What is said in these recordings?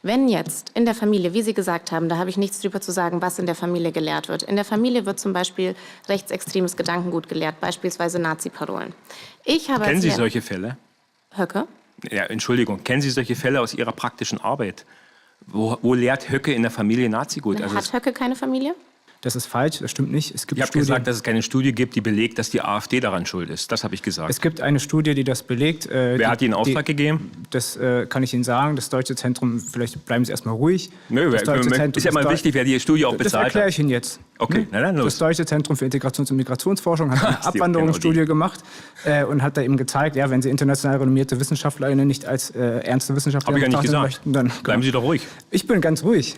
Wenn jetzt in der Familie, wie Sie gesagt haben, da habe ich nichts drüber zu sagen, was in der Familie gelehrt wird. In der Familie wird zum Beispiel rechtsextremes Gedankengut gelehrt, beispielsweise Nazi-Parolen. Kennen Sie solche Fälle? Höcke? Ja, Entschuldigung, kennen Sie solche Fälle aus Ihrer praktischen Arbeit? Wo lehrt Höcke in der Familie Nazigut? Hat Höcke keine Familie? Das ist falsch, das stimmt nicht. Es gibt Ich habe gesagt, dass es keine Studie gibt, die belegt, dass die AfD daran schuld ist. Das habe ich gesagt. Es gibt eine Studie, die das belegt. Wer hat Ihnen Auftrag gegeben? Das kann ich Ihnen sagen. Das Deutsche Zentrum, vielleicht bleiben Sie erstmal ruhig. Nö, ist ja mal wichtig, wer die Studie auch bezahlt hat. Das erkläre ich Ihnen jetzt. Okay, na dann los. Das Deutsche Zentrum für Integrations- und Migrationsforschung hat eine Abwanderungsstudie gemacht und hat da eben gezeigt, ja, wenn Sie international renommierte WissenschaftlerInnen nicht als ernste Wissenschaftler betrachten möchten, dann... Bleiben Sie doch ruhig. Ich bin ganz ruhig.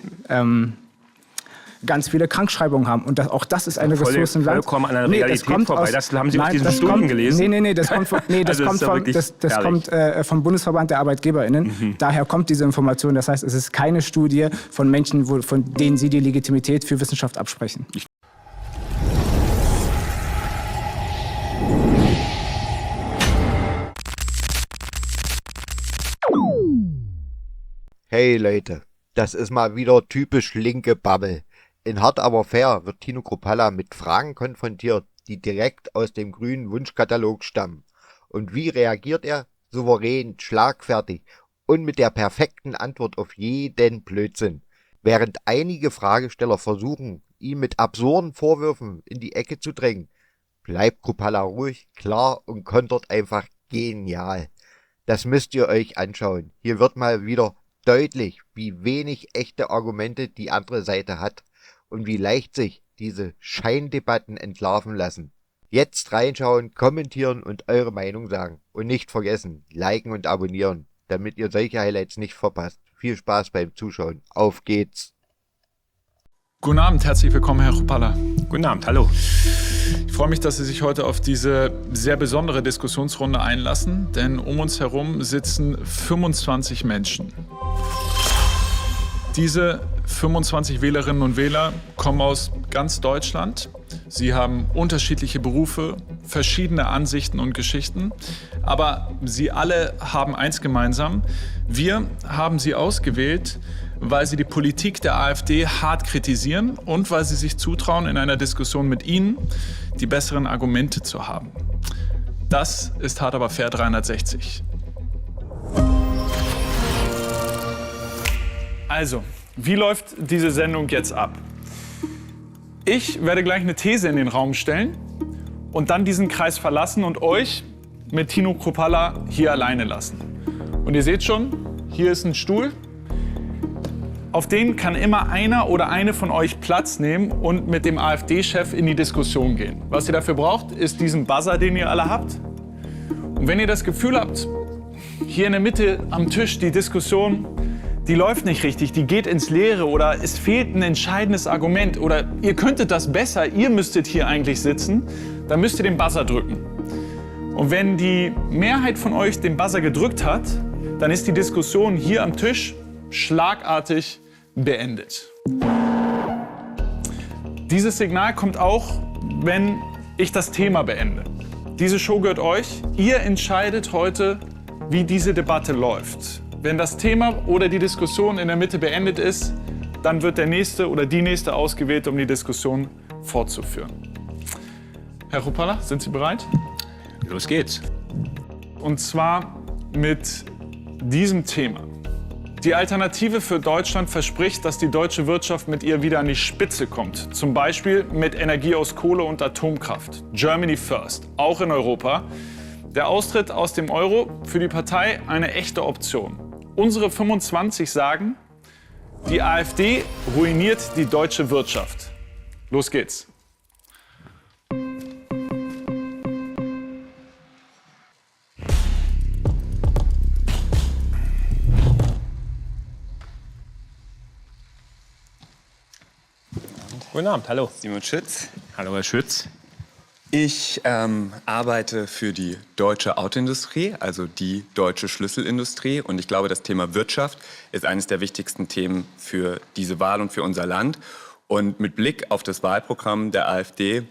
Ganz viele Krankschreibungen haben. Und auch das ist eine Ressource im Land. Vollkommen an der Realität vorbei. Das haben Sie aus diesen Studien gelesen? Nee, das kommt, das kommt vom Bundesverband der ArbeitgeberInnen. Daher kommt diese Information. Das heißt, es ist keine Studie von Menschen, von denen Sie die Legitimität für Wissenschaft absprechen. Hey Leute, das ist mal wieder typisch linke Bubble. In Hart aber fair wird Tino Kruppalla mit Fragen konfrontiert, die direkt aus dem grünen Wunschkatalog stammen. Und wie reagiert er? Souverän, schlagfertig und mit der perfekten Antwort auf jeden Blödsinn. Während einige Fragesteller versuchen, ihn mit absurden Vorwürfen in die Ecke zu drängen, bleibt Kruppalla ruhig, klar und kontert einfach genial. Das müsst ihr euch anschauen. Hier wird mal wieder deutlich, wie wenig echte Argumente die andere Seite hat. Und wie leicht sich diese Scheindebatten entlarven lassen. Jetzt reinschauen, kommentieren und eure Meinung sagen. Und nicht vergessen, liken und abonnieren, damit ihr solche Highlights nicht verpasst. Viel Spaß beim Zuschauen. Auf geht's! Guten Abend, herzlich willkommen, Herr Kruppalla. Guten Abend, hallo. Ich freue mich, dass Sie sich heute auf diese sehr besondere Diskussionsrunde einlassen, denn um uns herum sitzen 25 Menschen. Diese 25 Wählerinnen und Wähler kommen aus ganz Deutschland. Sie haben unterschiedliche Berufe, verschiedene Ansichten und Geschichten. Aber sie alle haben eins gemeinsam. Wir haben sie ausgewählt, weil sie die Politik der AfD hart kritisieren und weil sie sich zutrauen, in einer Diskussion mit Ihnen die besseren Argumente zu haben. Das ist Hart aber fair 360. Also, wie läuft diese Sendung jetzt ab? Ich werde gleich eine These in den Raum stellen und dann diesen Kreis verlassen und euch mit Tino Kruppalla hier alleine lassen. Und ihr seht schon, hier ist ein Stuhl. Auf den kann immer einer oder eine von euch Platz nehmen und mit dem AfD-Chef in die Diskussion gehen. Was ihr dafür braucht, ist diesen Buzzer, den ihr alle habt. Und wenn ihr das Gefühl habt, hier in der Mitte am Tisch die Diskussion, die läuft nicht richtig, die geht ins Leere oder es fehlt ein entscheidendes Argument oder ihr könntet das besser, ihr müsstet hier eigentlich sitzen, dann müsst ihr den Buzzer drücken. Und wenn die Mehrheit von euch den Buzzer gedrückt hat, dann ist die Diskussion hier am Tisch schlagartig beendet. Dieses Signal kommt auch, wenn ich das Thema beende. Diese Show gehört euch. Ihr entscheidet heute, wie diese Debatte läuft. Wenn das Thema oder die Diskussion in der Mitte beendet ist, dann wird der Nächste oder die Nächste ausgewählt, um die Diskussion fortzuführen. Herr Kruppalla, sind Sie bereit? Los geht's. Und zwar mit diesem Thema. Die Alternative für Deutschland verspricht, dass die deutsche Wirtschaft mit ihr wieder an die Spitze kommt. Zum Beispiel mit Energie aus Kohle und Atomkraft. Germany first, auch in Europa. Der Austritt aus dem Euro für die Partei eine echte Option. Unsere 25 sagen, die AfD ruiniert die deutsche Wirtschaft. Los geht's. Guten Abend, hallo. Simon Schütz. Hallo, Herr Schütz. Ich arbeite für die deutsche Autoindustrie, also die deutsche Schlüsselindustrie. Und ich glaube, das Thema Wirtschaft ist eines der wichtigsten Themen für diese Wahl und für unser Land. Und mit Blick auf das Wahlprogramm der AfD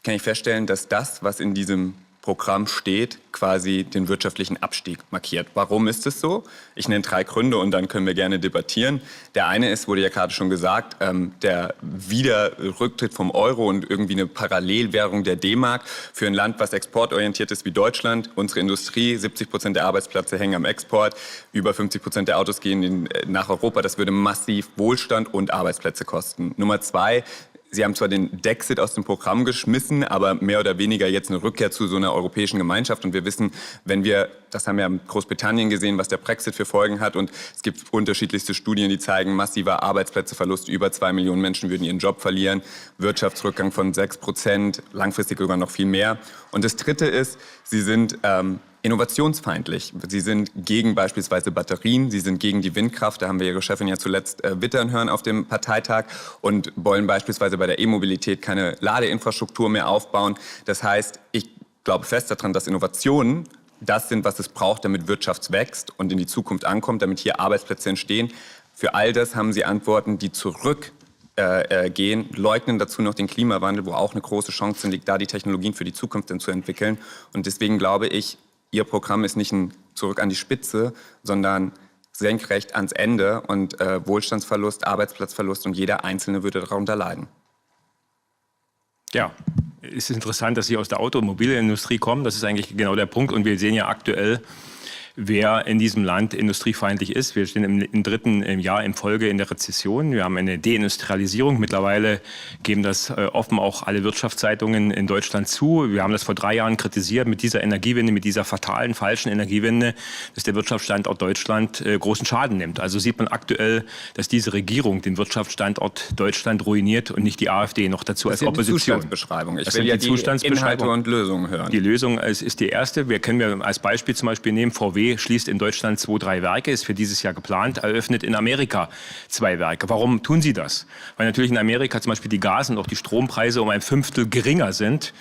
kann ich feststellen, dass das, was in diesem Programm steht, quasi den wirtschaftlichen Abstieg markiert. Warum ist es so? Ich nenne 3 Gründe und dann können wir gerne debattieren. Der eine ist, wurde ja gerade schon gesagt, der Wiederrücktritt vom Euro und irgendwie eine Parallelwährung der D-Mark für ein Land, was exportorientiert ist wie Deutschland. Unsere Industrie, 70% der Arbeitsplätze hängen am Export, über 50% der Autos gehen nach Europa. Das würde massiv Wohlstand und Arbeitsplätze kosten. Nummer 2, Sie haben zwar den Dexit aus dem Programm geschmissen, aber mehr oder weniger jetzt eine Rückkehr zu so einer europäischen Gemeinschaft. Und wir wissen, das haben wir in Großbritannien gesehen, was der Brexit für Folgen hat. Und es gibt unterschiedlichste Studien, die zeigen, massiver Arbeitsplätzeverlust. Über 2 Millionen Menschen würden ihren Job verlieren. Wirtschaftsrückgang von 6%, langfristig sogar noch viel mehr. Und das Dritte ist, Sie sind innovationsfeindlich. Sie sind gegen beispielsweise Batterien, sie sind gegen die Windkraft, da haben wir Ihre Chefin ja zuletzt wittern hören auf dem Parteitag und wollen beispielsweise bei der E-Mobilität keine Ladeinfrastruktur mehr aufbauen. Das heißt, ich glaube fest daran, dass Innovationen das sind, was es braucht, damit Wirtschaft wächst und in die Zukunft ankommt, damit hier Arbeitsplätze entstehen. Für all das haben Sie Antworten, die zurückgehen, leugnen dazu noch den Klimawandel, wo auch eine große Chance liegt, da die Technologien für die Zukunft zu entwickeln. Und deswegen glaube ich, Ihr Programm ist nicht ein Zurück an die Spitze, sondern senkrecht ans Ende und Wohlstandsverlust, Arbeitsplatzverlust und jeder Einzelne würde darunter leiden. Ja, es ist interessant, dass Sie aus der Automobilindustrie kommen. Das ist eigentlich genau der Punkt. Und wir sehen ja aktuell, wer in diesem Land industriefeindlich ist. Wir stehen im 3. Jahr in Folge in der Rezession. Wir haben eine Deindustrialisierung. Mittlerweile geben das offen auch alle Wirtschaftszeitungen in Deutschland zu. Wir haben das vor 3 Jahren kritisiert mit dieser Energiewende, mit dieser fatalen, falschen Energiewende, dass der Wirtschaftsstandort Deutschland großen Schaden nimmt. Also sieht man aktuell, dass diese Regierung den Wirtschaftsstandort Deutschland ruiniert und nicht die AfD noch dazu als Opposition. Die Zustandsbeschreibung. Ich will ja die Inhalte und Lösungen hören. Die Lösung ist die erste. Können wir als Beispiel zum Beispiel nehmen, VW schließt in Deutschland 2, 3 Werke, ist für dieses Jahr geplant, eröffnet in Amerika 2 Werke. Warum tun sie das? Weil natürlich in Amerika zum Beispiel die Gas- und auch die Strompreise um 1/5 geringer sind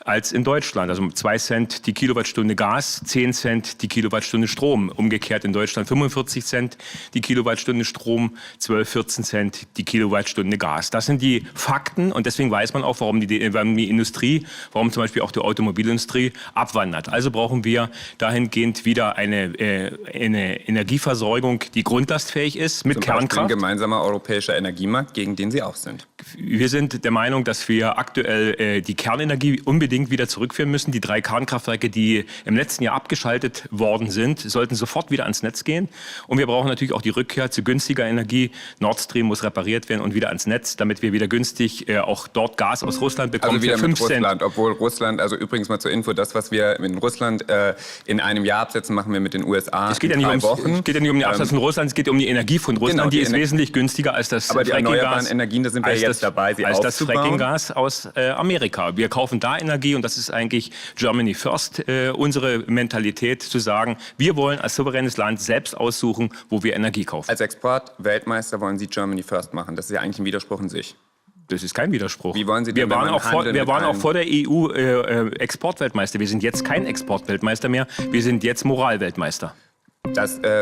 als in Deutschland. Also 2 Cent die Kilowattstunde Gas, 10 Cent die Kilowattstunde Strom. Umgekehrt in Deutschland 45 Cent die Kilowattstunde Strom, 12, 14 Cent die Kilowattstunde Gas. Das sind die Fakten und deswegen weiß man auch, warum die Industrie, warum zum Beispiel auch die Automobilindustrie abwandert. Also brauchen wir dahingehend wieder eine Energieversorgung, die grundlastfähig ist mit Kernkraft. Ein gemeinsamer europäischer Energiemarkt, gegen den Sie auch sind. Wir sind der Meinung, dass wir aktuell die Kernenergie unbedingt wieder zurückführen müssen. Die 3 Kernkraftwerke, die im letzten Jahr abgeschaltet worden sind, sollten sofort wieder ans Netz gehen. Und wir brauchen natürlich auch die Rückkehr zu günstiger Energie. Nord Stream muss repariert werden und wieder ans Netz, damit wir wieder günstig auch dort Gas aus Russland bekommen. Also wieder für 5 mit Russland, Cent. obwohl Russland, also übrigens mal zur Info, das, was wir in Russland in einem Jahr absetzen, machen wir mit den USA Es geht ja nicht um den Absatz von Russland, es geht um die Energie von Russland, genau, die ist wesentlich günstiger als das aber die Fracking-Gas. erneuerbaren Energien, da sind wir jetzt dabei, sie als das aufzubauen. Fracking-Gas aus Amerika. Wir kaufen da Energie und das ist eigentlich Germany First, unsere Mentalität zu sagen, wir wollen als souveränes Land selbst aussuchen, wo wir Energie kaufen. Als Exportweltmeister wollen Sie Germany First machen. Das ist ja eigentlich ein Widerspruch in sich. Das ist kein Widerspruch. Wie wollen Sie denn, wir waren auch vor der EU Exportweltmeister. Wir sind jetzt kein Exportweltmeister mehr. Wir sind jetzt Moralweltmeister.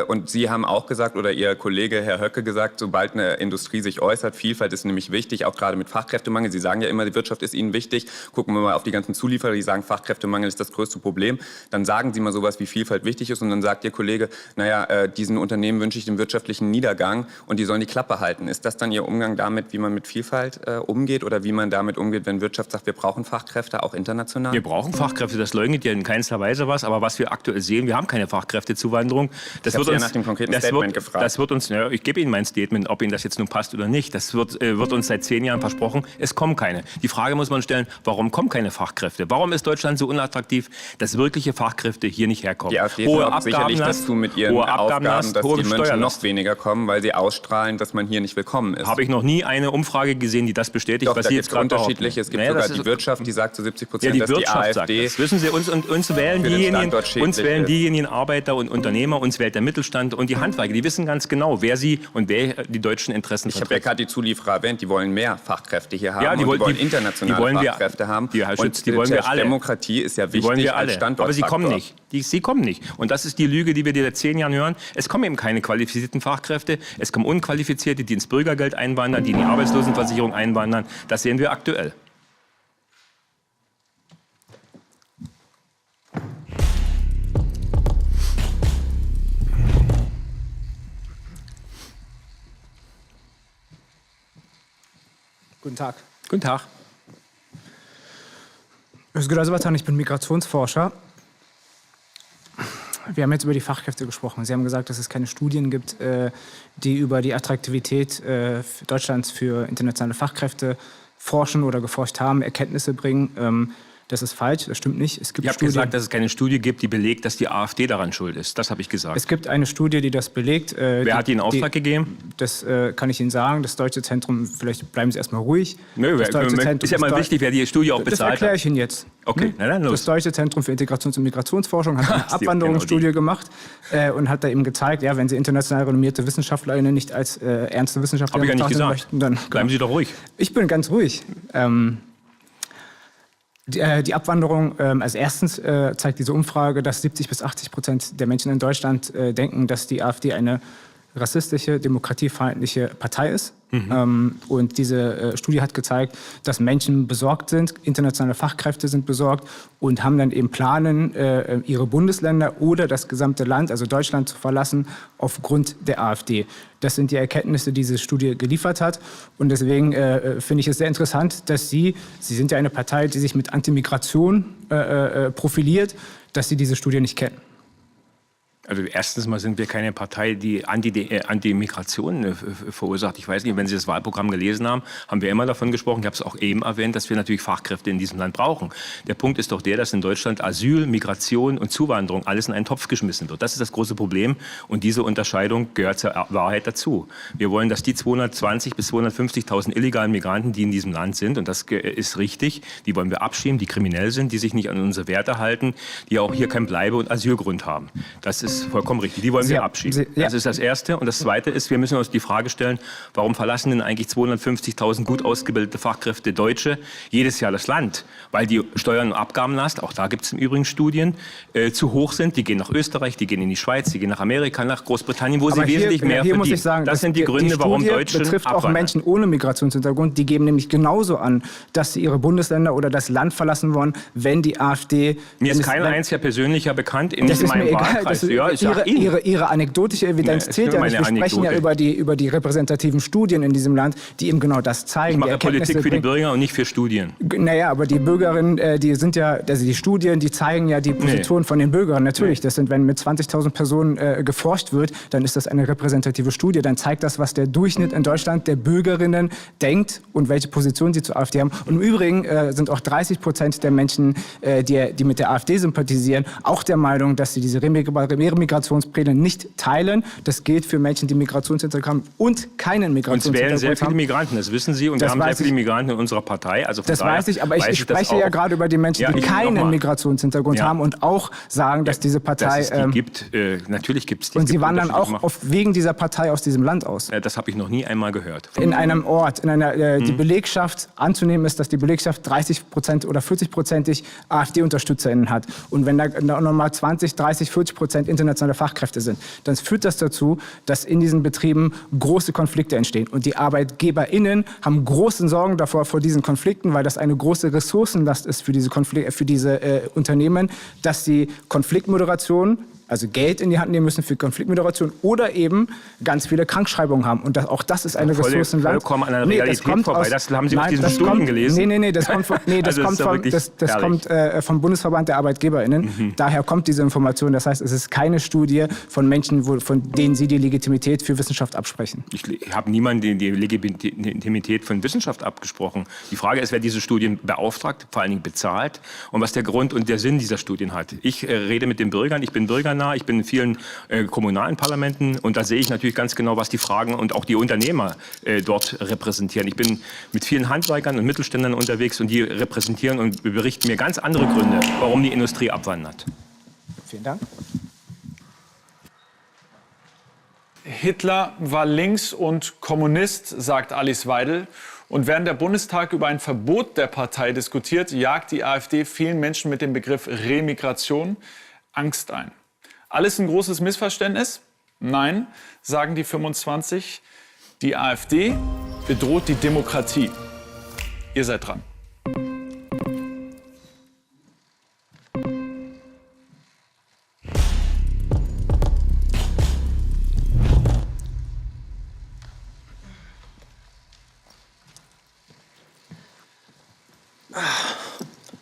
Und Sie haben auch gesagt, oder Ihr Kollege Herr Höcke gesagt, sobald eine Industrie sich äußert, Vielfalt ist nämlich wichtig, auch gerade mit Fachkräftemangel. Sie sagen ja immer, die Wirtschaft ist Ihnen wichtig. Gucken wir mal auf die ganzen Zulieferer, die sagen, Fachkräftemangel ist das größte Problem. Dann sagen Sie mal sowas, wie Vielfalt wichtig ist. Und dann sagt Ihr Kollege, naja, diesen Unternehmen wünsche ich den wirtschaftlichen Niedergang und die sollen die Klappe halten. Ist das dann Ihr Umgang damit, wie man mit Vielfalt umgeht oder wie man damit umgeht, wenn Wirtschaft sagt, wir brauchen Fachkräfte, auch international? Wir brauchen Fachkräfte, das leugnet ja in keinster Weise was. Aber was wir aktuell sehen, wir haben keine Fachkräftezuwanderung. Das wird uns, nach dem konkreten Statement gefragt. Das wird uns, ja, ich gebe Ihnen mein Statement, ob Ihnen das jetzt nun passt oder nicht. Das wird uns seit 10 Jahren versprochen. Es kommen keine. Die Frage muss man stellen, warum kommen keine Fachkräfte? Warum ist Deutschland so unattraktiv, dass wirkliche Fachkräfte hier nicht herkommen? Die AfD glaubt sicherlich dazu mit ihren Aufgaben, dass die Menschen noch weniger kommen, weil sie ausstrahlen, dass man hier nicht willkommen ist. Habe ich noch nie eine Umfrage gesehen, die das bestätigt, Doch, was Sie jetzt gerade behaupten. Es gibt sogar die Wirtschaft, die sagt zu 70%, ja, die dass Wirtschaft die AfD... Sagt das. Wissen Sie, uns wählen diejenigen Arbeiter und Unternehmer, uns wählt der Mittelstand und die Handwerker. Die wissen ganz genau, wer sie und wer die deutschen Interessen vertritt. Ich habe ja gerade die Zulieferer erwähnt, die wollen mehr Fachkräfte hier haben, die wollen internationale Fachkräfte haben. Die wollen wir alle. Demokratie ist ja wichtig als Standortfaktor. Aber sie kommen nicht. Sie kommen nicht. Und das ist die Lüge, die wir seit 10 Jahren hören. Es kommen eben keine qualifizierten Fachkräfte. Es kommen Unqualifizierte, die ins Bürgergeld einwandern, die in die Arbeitslosenversicherung einwandern. Das sehen wir aktuell. Guten Tag. Guten Tag. Özgür Azbatan, ich bin Migrationsforscher. Wir haben jetzt über die Fachkräfte gesprochen. Sie haben gesagt, dass es keine Studien gibt, die über die Attraktivität Deutschlands für internationale Fachkräfte forschen oder geforscht haben, Erkenntnisse bringen. Das ist falsch, das stimmt nicht. Es gibt Ich habe gesagt, dass es keine Studie gibt, die belegt, dass die AfD daran schuld ist. Das habe ich gesagt. Es gibt eine Studie, die das belegt. Wer hat Ihnen Auftrag gegeben? Das kann ich Ihnen sagen. Das Deutsche Zentrum, vielleicht bleiben Sie erstmal ruhig. Nö, ist ja mal wichtig, wer die Studie auch bezahlt hat. Das erkläre ich Ihnen jetzt. Okay, na dann los. Das Deutsche Zentrum für Integrations- und Migrationsforschung hat eine Abwanderungsstudie gemacht und hat da eben gezeigt, ja, wenn Sie international renommierte WissenschaftlerInnen nicht als ernste Wissenschaftler Habe ich ja nicht gesagt. möchten, dann bleiben Sie doch ruhig. Ich bin ganz ruhig. Die Abwanderung, als erstens zeigt diese Umfrage, dass 70-80% der Menschen in Deutschland denken, dass die AfD eine rassistische, demokratiefeindliche Partei ist. Und diese Studie hat gezeigt, dass Menschen besorgt sind, internationale Fachkräfte sind besorgt und haben dann eben planen, ihre Bundesländer oder das gesamte Land, also Deutschland, zu verlassen aufgrund der AfD. Das sind die Erkenntnisse, die diese Studie geliefert hat. Und deswegen finde ich es sehr interessant, dass Sie sind ja eine Partei, die sich mit Antimigration profiliert, dass Sie diese Studie nicht kennen. Also erstens mal sind wir keine Partei, die Anti-Migration verursacht. Ich weiß nicht, wenn Sie das Wahlprogramm gelesen haben, haben wir immer davon gesprochen, ich habe es auch eben erwähnt, dass wir natürlich Fachkräfte in diesem Land brauchen. Der Punkt ist doch der, dass in Deutschland Asyl, Migration und Zuwanderung alles in einen Topf geschmissen wird. Das ist das große Problem und diese Unterscheidung gehört zur Wahrheit dazu. Wir wollen, dass die 220.000 bis 250.000 illegalen Migranten, die in diesem Land sind, und das ist richtig, die wollen wir abschieben, die kriminell sind, die sich nicht an unsere Werte halten, die auch hier keinen Bleibe- und Asylgrund haben. Das ist vollkommen richtig. Die wollen wir abschieben. Das ist das Erste. Und das Zweite ist, wir müssen uns die Frage stellen, warum verlassen denn eigentlich 250.000 gut ausgebildete Fachkräfte Deutsche jedes Jahr das Land? Weil die Steuern- und Abgabenlast, auch da gibt es im Übrigen Studien, zu hoch sind. Die gehen nach Österreich, die gehen in die Schweiz, die gehen nach Amerika, nach Großbritannien, wo sie wesentlich mehr verdienen. Muss ich sagen, das sind die Gründe, warum Deutsche betrifft auch Menschen ohne Migrationshintergrund. Die geben nämlich genauso an, dass sie ihre Bundesländer oder das Land verlassen wollen, wenn die AfD... Mir ist kein einziger persönlicher bekannt in meinem Wahlkreis. Ihre anekdotische Evidenz zählt ja nicht. Wir sprechen ja über die repräsentativen Studien in diesem Land, die eben genau das zeigen. Ich mache Politik für die Bürger und nicht für Studien. Naja, aber die Bürgerinnen, die sind ja, also die Studien, die zeigen ja die Position von den Bürgern. Natürlich, das sind, wenn mit 20.000 Personen geforscht wird, dann ist das eine repräsentative Studie. Dann zeigt das, was der Durchschnitt in Deutschland der Bürgerinnen denkt und welche Position sie zur AfD haben. Und im Übrigen sind auch 30% der Menschen, die mit der AfD sympathisieren, auch der Meinung, dass sie diese Migrationspläne nicht teilen. Das gilt für Menschen, die Migrationshintergrund haben und keinen Migrationshintergrund haben. Uns wählen sehr viele Migranten, das wissen Sie. Und wir haben sehr viele Migranten in unserer Partei. Also das weiß ich, aber ich spreche ja gerade über die Menschen, die keinen Migrationshintergrund haben und auch sagen, dass diese Partei... Dass es die gibt. Natürlich gibt es die. Und Sie wandern auch wegen dieser Partei aus diesem Land aus. Das habe ich noch nie einmal gehört. In einem Ort, die Belegschaft, anzunehmen ist, dass die Belegschaft 30% oder 40%ig AfD-UnterstützerInnen hat. Und wenn da nochmal 20, 30, 40% internationale Fachkräfte sind, dann führt das dazu, dass in diesen Betrieben große Konflikte entstehen. Und die ArbeitgeberInnen haben große Sorgen vor diesen Konflikten, weil das eine große Ressourcenlast ist für diese Unternehmen, dass sie Konfliktmoderation, also Geld in die Hand nehmen müssen für Konfliktmoderation oder eben ganz viele Krankschreibungen haben. Und auch das ist eine Ressourcenlast. Vollkommen an der Realität vorbei. Das haben Sie aus diesen Studien gelesen? Nee, das kommt vom Bundesverband der ArbeitgeberInnen. Daher kommt diese Information. Das heißt, es ist keine Studie von Menschen, von denen Sie die Legitimität für Wissenschaft absprechen. Ich habe niemandem die Legitimität von Wissenschaft abgesprochen. Die Frage ist, wer diese Studien beauftragt, vor allen Dingen bezahlt und was der Grund und der Sinn dieser Studien hat. Ich rede mit den Bürgern, ich bin bürgernah, ich bin in vielen kommunalen Parlamenten und da sehe ich natürlich ganz genau, was die Fragen und auch die Unternehmer dort repräsentieren. Ich bin mit vielen Handwerkern und Mittelständlern unterwegs und die repräsentieren und berichten mir ganz andere Gründe, warum die Industrie abwandert. Vielen Dank. Hitler war links und Kommunist, sagt Alice Weidel. Und während der Bundestag über ein Verbot der Partei diskutiert, jagt die AfD vielen Menschen mit dem Begriff Remigration Angst ein. Alles ein großes Missverständnis? Nein, sagen die 25. Die AfD bedroht die Demokratie. Ihr seid dran.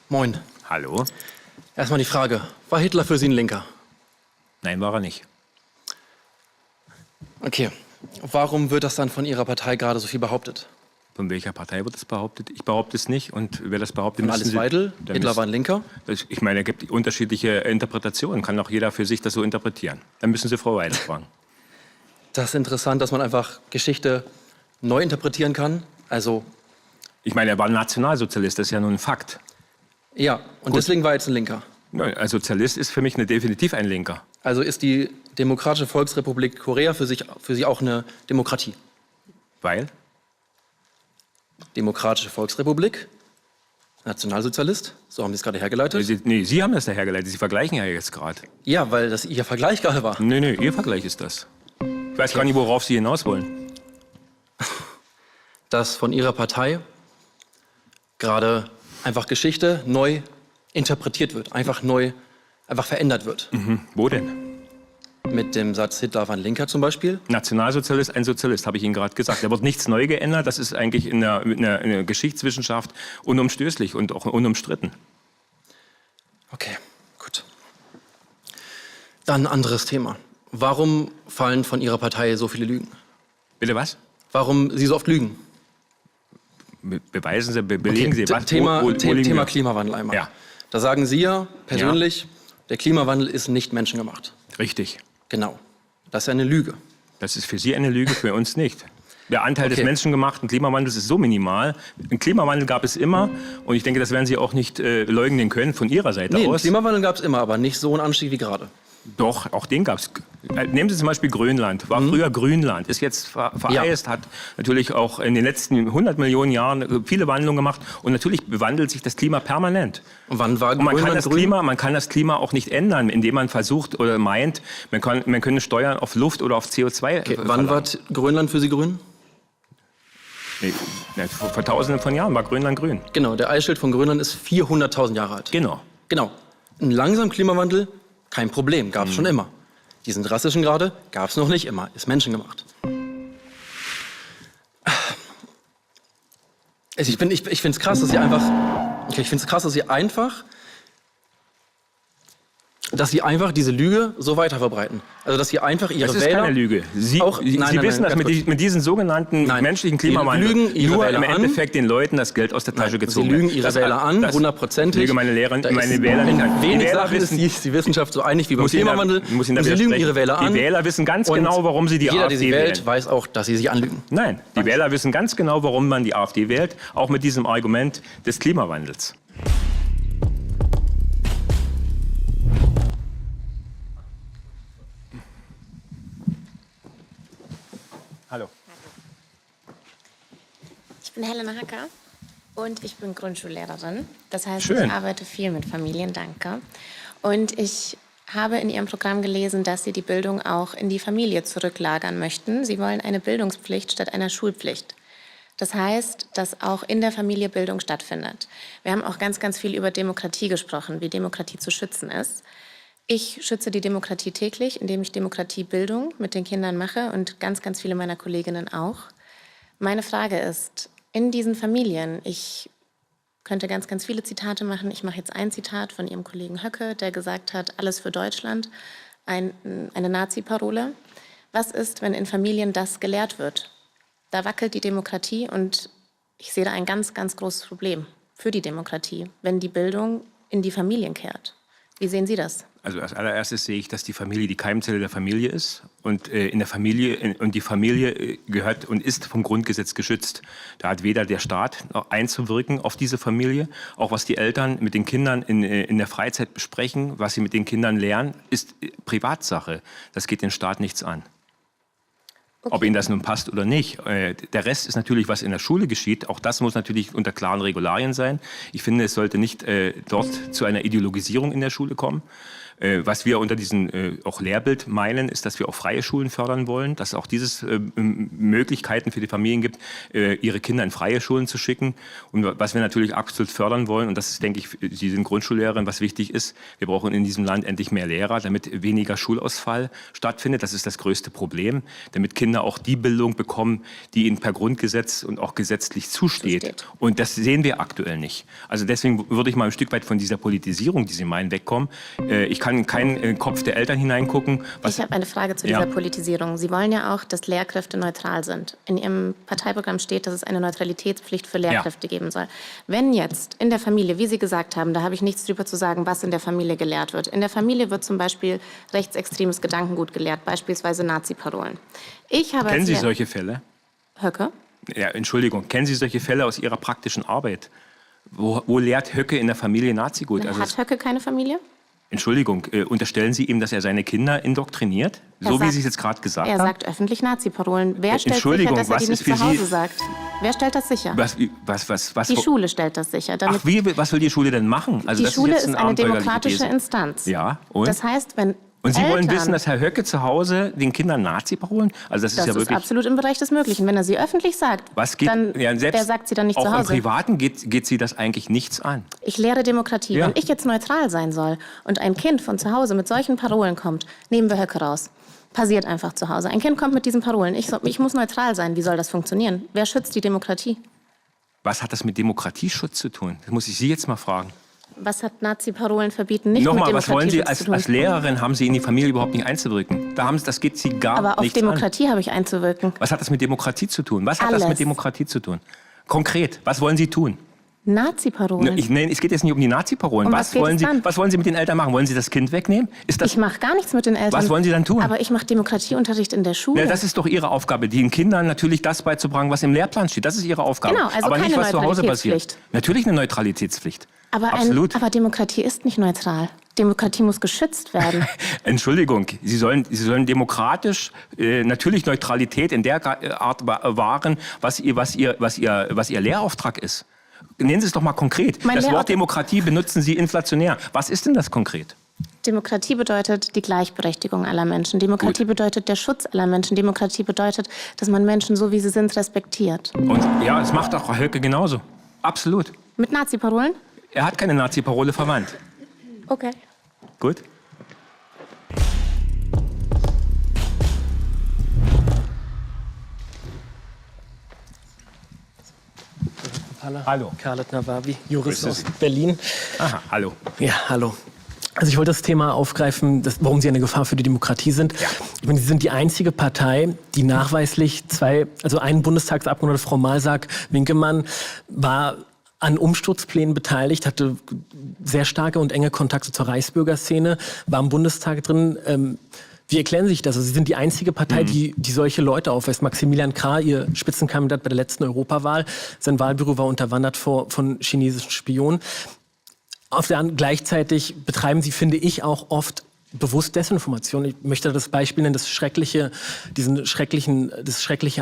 Moin. Hallo? Erstmal die Frage, war Hitler für Sie ein Linker? Nein, war er nicht. Okay. Warum wird das dann von Ihrer Partei gerade so viel behauptet? Von welcher Partei wird das behauptet? Ich behaupte es nicht. Und wer das behauptet, Von Alice Weidel? Hitler war ein Linker? Ich meine, es gibt unterschiedliche Interpretationen. Kann auch jeder für sich das so interpretieren. Dann müssen Sie Frau Weidel fragen. Das ist interessant, dass man einfach Geschichte neu interpretieren kann. Also, Ich meine, er war ein Nationalsozialist, das ist ja nun ein Fakt. ja, und deswegen war er jetzt ein Linker. Nein, ein Sozialist ist für mich definitiv ein Linker. Also ist die Demokratische Volksrepublik Korea für Sie auch eine Demokratie? Weil? Demokratische Volksrepublik, Nationalsozialist, so haben Sie es gerade hergeleitet. Sie haben das da hergeleitet. Sie vergleichen ja jetzt gerade. Ja, weil das Ihr Vergleich gerade war. Nee, Ihr Vergleich ist das. Ich weiß gar nicht, worauf Sie hinaus wollen. Dass von Ihrer Partei gerade einfach Geschichte neu interpretiert wird, einfach verändert wird. Wo denn? Mit dem Satz Hitler war ein Linker zum Beispiel. Nationalsozialist, ein Sozialist, habe ich Ihnen gerade gesagt. Da wird nichts neu geändert. Das ist eigentlich in der Geschichtswissenschaft unumstößlich und auch unumstritten. Okay, gut. Dann ein anderes Thema. Warum fallen von Ihrer Partei so viele Lügen? Bitte was? Warum Sie so oft lügen? Beweisen Sie, belegen Sie was? Thema Wo liegen wir? Klimawandel einmal. Ja. Da sagen Sie ja persönlich, der Klimawandel ist nicht menschengemacht. Richtig. Genau. Das ist eine Lüge. Das ist für Sie eine Lüge, für uns nicht. Der Anteil des Okay. menschengemachten Klimawandels ist so minimal. Einen Klimawandel gab es immer. Und ich denke, das werden Sie auch nicht leugnen können von Ihrer Seite Nee, einen aus. Klimawandel gab es immer, aber nicht so einen Anstieg wie gerade. Doch, auch den gab es. Nehmen Sie zum Beispiel Grönland. War früher Grünland, ist jetzt vereist, hat natürlich auch in den letzten 100 Millionen Jahren viele Wandlungen gemacht. Und natürlich bewandelt sich das Klima permanent. Und wann war Und man Grönland grün? man kann das Klima auch nicht ändern, indem man versucht oder meint, man könne steuern auf Luft oder auf CO2. Okay, wann war Grönland für Sie grün? Nee, vor Tausenden von Jahren war Grönland grün. Genau, der Eisschild von Grönland ist 400.000 Jahre alt. Genau. Genau. Einen langsamen Klimawandel, kein Problem, gab es schon immer. Diesen drastischen Grade gab es noch nicht immer, ist menschengemacht. Also ich finde es krass, dass Sie einfach diese Lüge so weiter verbreiten. Also dass Sie einfach Ihre Das ist Wähler keine Lüge. Sie wissen, dass mit diesem sogenannten menschlichen Klimawandel Sie lügen Ihre nur Wähler im an. Endeffekt den Leuten das Geld aus der Tasche Sie gezogen lügen wird. Ihre Wähler an, hundertprozentig. Ich lüge meine Da ist Wähler nicht an. in Die wenig Wähler Sachen ist wissen, die Wissenschaft so einig wie beim muss Ihnen da- Klimawandel. muss Ihnen da Und Sie lügen widersprechen. Ihre Wähler an. Die Wähler wissen ganz Und genau, warum sie die jeder, der AfD sie wählt, wählen. weiß auch, dass sie sich anlügen. Nein, die Wähler wissen ganz genau, warum man die AfD wählt, auch mit diesem Argument des Klimawandels. Hallo. Ich bin Helena Hacker und ich bin Grundschullehrerin. Das heißt, Schön. ich arbeite viel mit Familien, danke. Und ich habe in Ihrem Programm gelesen, dass Sie die Bildung auch in die Familie zurücklagern möchten. Sie wollen eine Bildungspflicht statt einer Schulpflicht. Das heißt, dass auch in der Familie Bildung stattfindet. Wir haben auch ganz, ganz viel über Demokratie gesprochen, wie Demokratie zu schützen ist. Ich schütze die Demokratie täglich, indem ich Demokratiebildung mit den Kindern mache und ganz, ganz viele meiner Kolleginnen auch. Meine Frage ist, in diesen Familien, ich könnte ganz, ganz viele Zitate machen. Ich mache jetzt ein Zitat von Ihrem Kollegen Höcke, der gesagt hat, alles für Deutschland, eine Nazi-Parole. Was ist, wenn in Familien das gelehrt wird? Da wackelt die Demokratie und ich sehe da ein ganz, ganz großes Problem für die Demokratie, wenn die Bildung in die Familien kehrt. Wie sehen Sie das? Also als allererstes sehe ich, dass die Familie die Keimzelle der Familie ist und die Familie gehört und ist vom Grundgesetz geschützt. Da hat weder der Staat einzuwirken auf diese Familie, auch was die Eltern mit den Kindern in der Freizeit besprechen, was sie mit den Kindern lernen, ist Privatsache. Das geht den Staat nichts an. Okay. Ob Ihnen das nun passt oder nicht. Der Rest ist natürlich, was in der Schule geschieht. Auch das muss natürlich unter klaren Regularien sein. Ich finde, es sollte nicht dort zu einer Ideologisierung in der Schule kommen. Was wir unter diesem auch Lehrbild meinen, ist, dass wir auch freie Schulen fördern wollen, dass auch dieses Möglichkeiten für die Familien gibt, ihre Kinder in freie Schulen zu schicken. Und was wir natürlich absolut fördern wollen, und das ist, denke ich, Sie sind Grundschullehrerin, was wichtig ist, wir brauchen in diesem Land endlich mehr Lehrer, damit weniger Schulausfall stattfindet. Das ist das größte Problem, damit Kinder auch die Bildung bekommen, die ihnen per Grundgesetz und auch gesetzlich zusteht. Und das sehen wir aktuell nicht. Also deswegen würde ich mal ein Stück weit von dieser Politisierung, die Sie meinen, wegkommen. Ich kann in keinen Kopf der Eltern hineingucken. Ich habe eine Frage zu dieser Politisierung. Sie wollen ja auch, dass Lehrkräfte neutral sind. In Ihrem Parteiprogramm steht, dass es eine Neutralitätspflicht für Lehrkräfte geben soll. Wenn jetzt in der Familie, wie Sie gesagt haben, da habe ich nichts drüber zu sagen, was in der Familie gelehrt wird. In der Familie wird zum Beispiel rechtsextremes Gedankengut gelehrt, beispielsweise Nazi-Parolen. Kennen Sie solche Fälle? Höcke? Ja, Entschuldigung, kennen Sie solche Fälle aus Ihrer praktischen Arbeit? Wo lehrt Höcke in der Familie Nazigut? Hat Höcke keine Familie? Entschuldigung, unterstellen Sie ihm, dass er seine Kinder indoktriniert? Wie Sie es jetzt gerade gesagt haben? Er sagt öffentlich Nazi-Parolen. Wer stellt sicher, dass er die nicht zu Hause sagt? Wer stellt das sicher? Was? Die Schule stellt das sicher. Ach, was will die Schule denn machen? Also die Schule ist eine demokratische Instanz. Ja, und? Das heißt, wenn Und Sie wollen Eltern, wissen, dass Herr Höcke zu Hause den Kindern Nazi-Parolen? Also das ist ja wirklich absolut im Bereich des Möglichen. Wenn er sie öffentlich sagt, dann wer sagt sie dann nicht zu Hause? Auch im Privaten geht Sie das eigentlich nichts an. Ich lehre Demokratie. Ja. Wenn ich jetzt neutral sein soll und ein Kind von zu Hause mit solchen Parolen kommt, nehmen wir Höcke raus. Passiert einfach zu Hause. Ein Kind kommt mit diesen Parolen. Ich muss neutral sein. Wie soll das funktionieren? Wer schützt die Demokratie? Was hat das mit Demokratieschutz zu tun? Das muss ich Sie jetzt mal fragen. Was hat Nazi-Parolen verbieten nicht Nochmal, mit was wollen Sie Demokratieschutz zu tun? als Lehrerin, haben Sie in die Familie überhaupt nicht einzuwirken? Das geht Sie gar Aber auf nichts Demokratie an. habe ich einzuwirken. Was hat das mit Demokratie zu tun? Was hat Alles. das mit Demokratie zu tun? Konkret, was wollen Sie tun? Nazi-Parolen. Es geht jetzt nicht um die Nazi-Parolen. Um was wollen Sie mit den Eltern machen? Wollen Sie das Kind wegnehmen? Ich mache gar nichts mit den Eltern. Was wollen Sie dann tun? Aber ich mache Demokratieunterricht in der Schule. Ja, das ist doch Ihre Aufgabe, den Kindern natürlich das beizubringen, was im Lehrplan steht. Das ist Ihre Aufgabe. Genau, also aber nicht, keine was zu Hause passiert. Neutralitätspflicht. Natürlich eine Neutralitätspflicht. Aber Demokratie ist nicht neutral. Demokratie muss geschützt werden. Entschuldigung, Sie sollen demokratisch natürlich Neutralität in der Art wahren, was Ihr Lehrauftrag ist. Nennen Sie es doch mal konkret. Das Wort Demokratie benutzen Sie inflationär. Was ist denn das konkret? Demokratie bedeutet die Gleichberechtigung aller Menschen. Demokratie bedeutet der Schutz aller Menschen. Demokratie bedeutet, dass man Menschen so, wie sie sind, respektiert. Und ja, das macht auch Höcke genauso. Absolut. Mit Nazi-Parolen? Er hat keine Nazi-Parole verwandt. Okay. Gut. Hallo. Khaled Nawawi, Jurist Grüße aus Sie. Berlin. Aha, hallo. Ja, hallo. Also ich wollte das Thema aufgreifen, warum Sie eine Gefahr für die Demokratie sind. Ja. Ich meine, Sie sind die einzige Partei, die nachweislich einen Bundestagsabgeordneter, Frau Malsack-Winkemann, war an Umsturzplänen beteiligt, hatte sehr starke und enge Kontakte zur Reichsbürgerszene, war im Bundestag drin. Wie erklären Sie sich das? Also Sie sind die einzige Partei, die solche Leute aufweist. Maximilian Krah, Ihr Spitzenkandidat bei der letzten Europawahl, sein Wahlbüro war unterwandert von chinesischen Spionen. Gleichzeitig betreiben Sie, finde ich, auch oft bewusst Desinformation. Ich möchte das Beispiel nennen, das schreckliche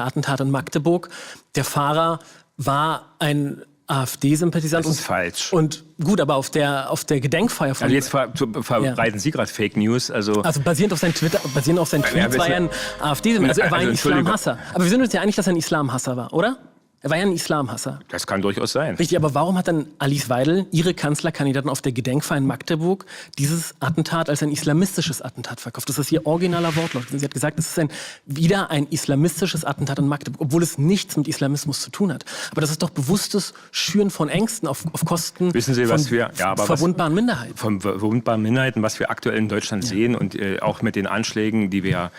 Attentat in Magdeburg. Der Fahrer war ein AfD-Sympathisant. Das ist falsch. Und gut, aber auf der Gedenkfeier von... Also jetzt verbreiten Sie gerade Fake News. Also basierend auf seinen Tweet war er ein AfD, also er war ein Islamhasser. Aber wir sind uns ja einig, dass er ein Islamhasser war, oder? Er war ja ein Islamhasser. Das kann durchaus sein. Richtig, aber warum hat dann Alice Weidel, Ihre Kanzlerkandidatin auf der Gedenkfeier in Magdeburg, dieses Attentat als ein islamistisches Attentat verkauft? Das ist Ihr originaler Wortlaut. Sie hat gesagt, es ist wieder ein islamistisches Attentat in Magdeburg, obwohl es nichts mit Islamismus zu tun hat. Aber das ist doch bewusstes Schüren von Ängsten auf Kosten Wissen Sie, von verwundbaren Minderheiten. Von verwundbaren Minderheiten, was wir aktuell in Deutschland sehen und auch mit den Anschlägen, die wir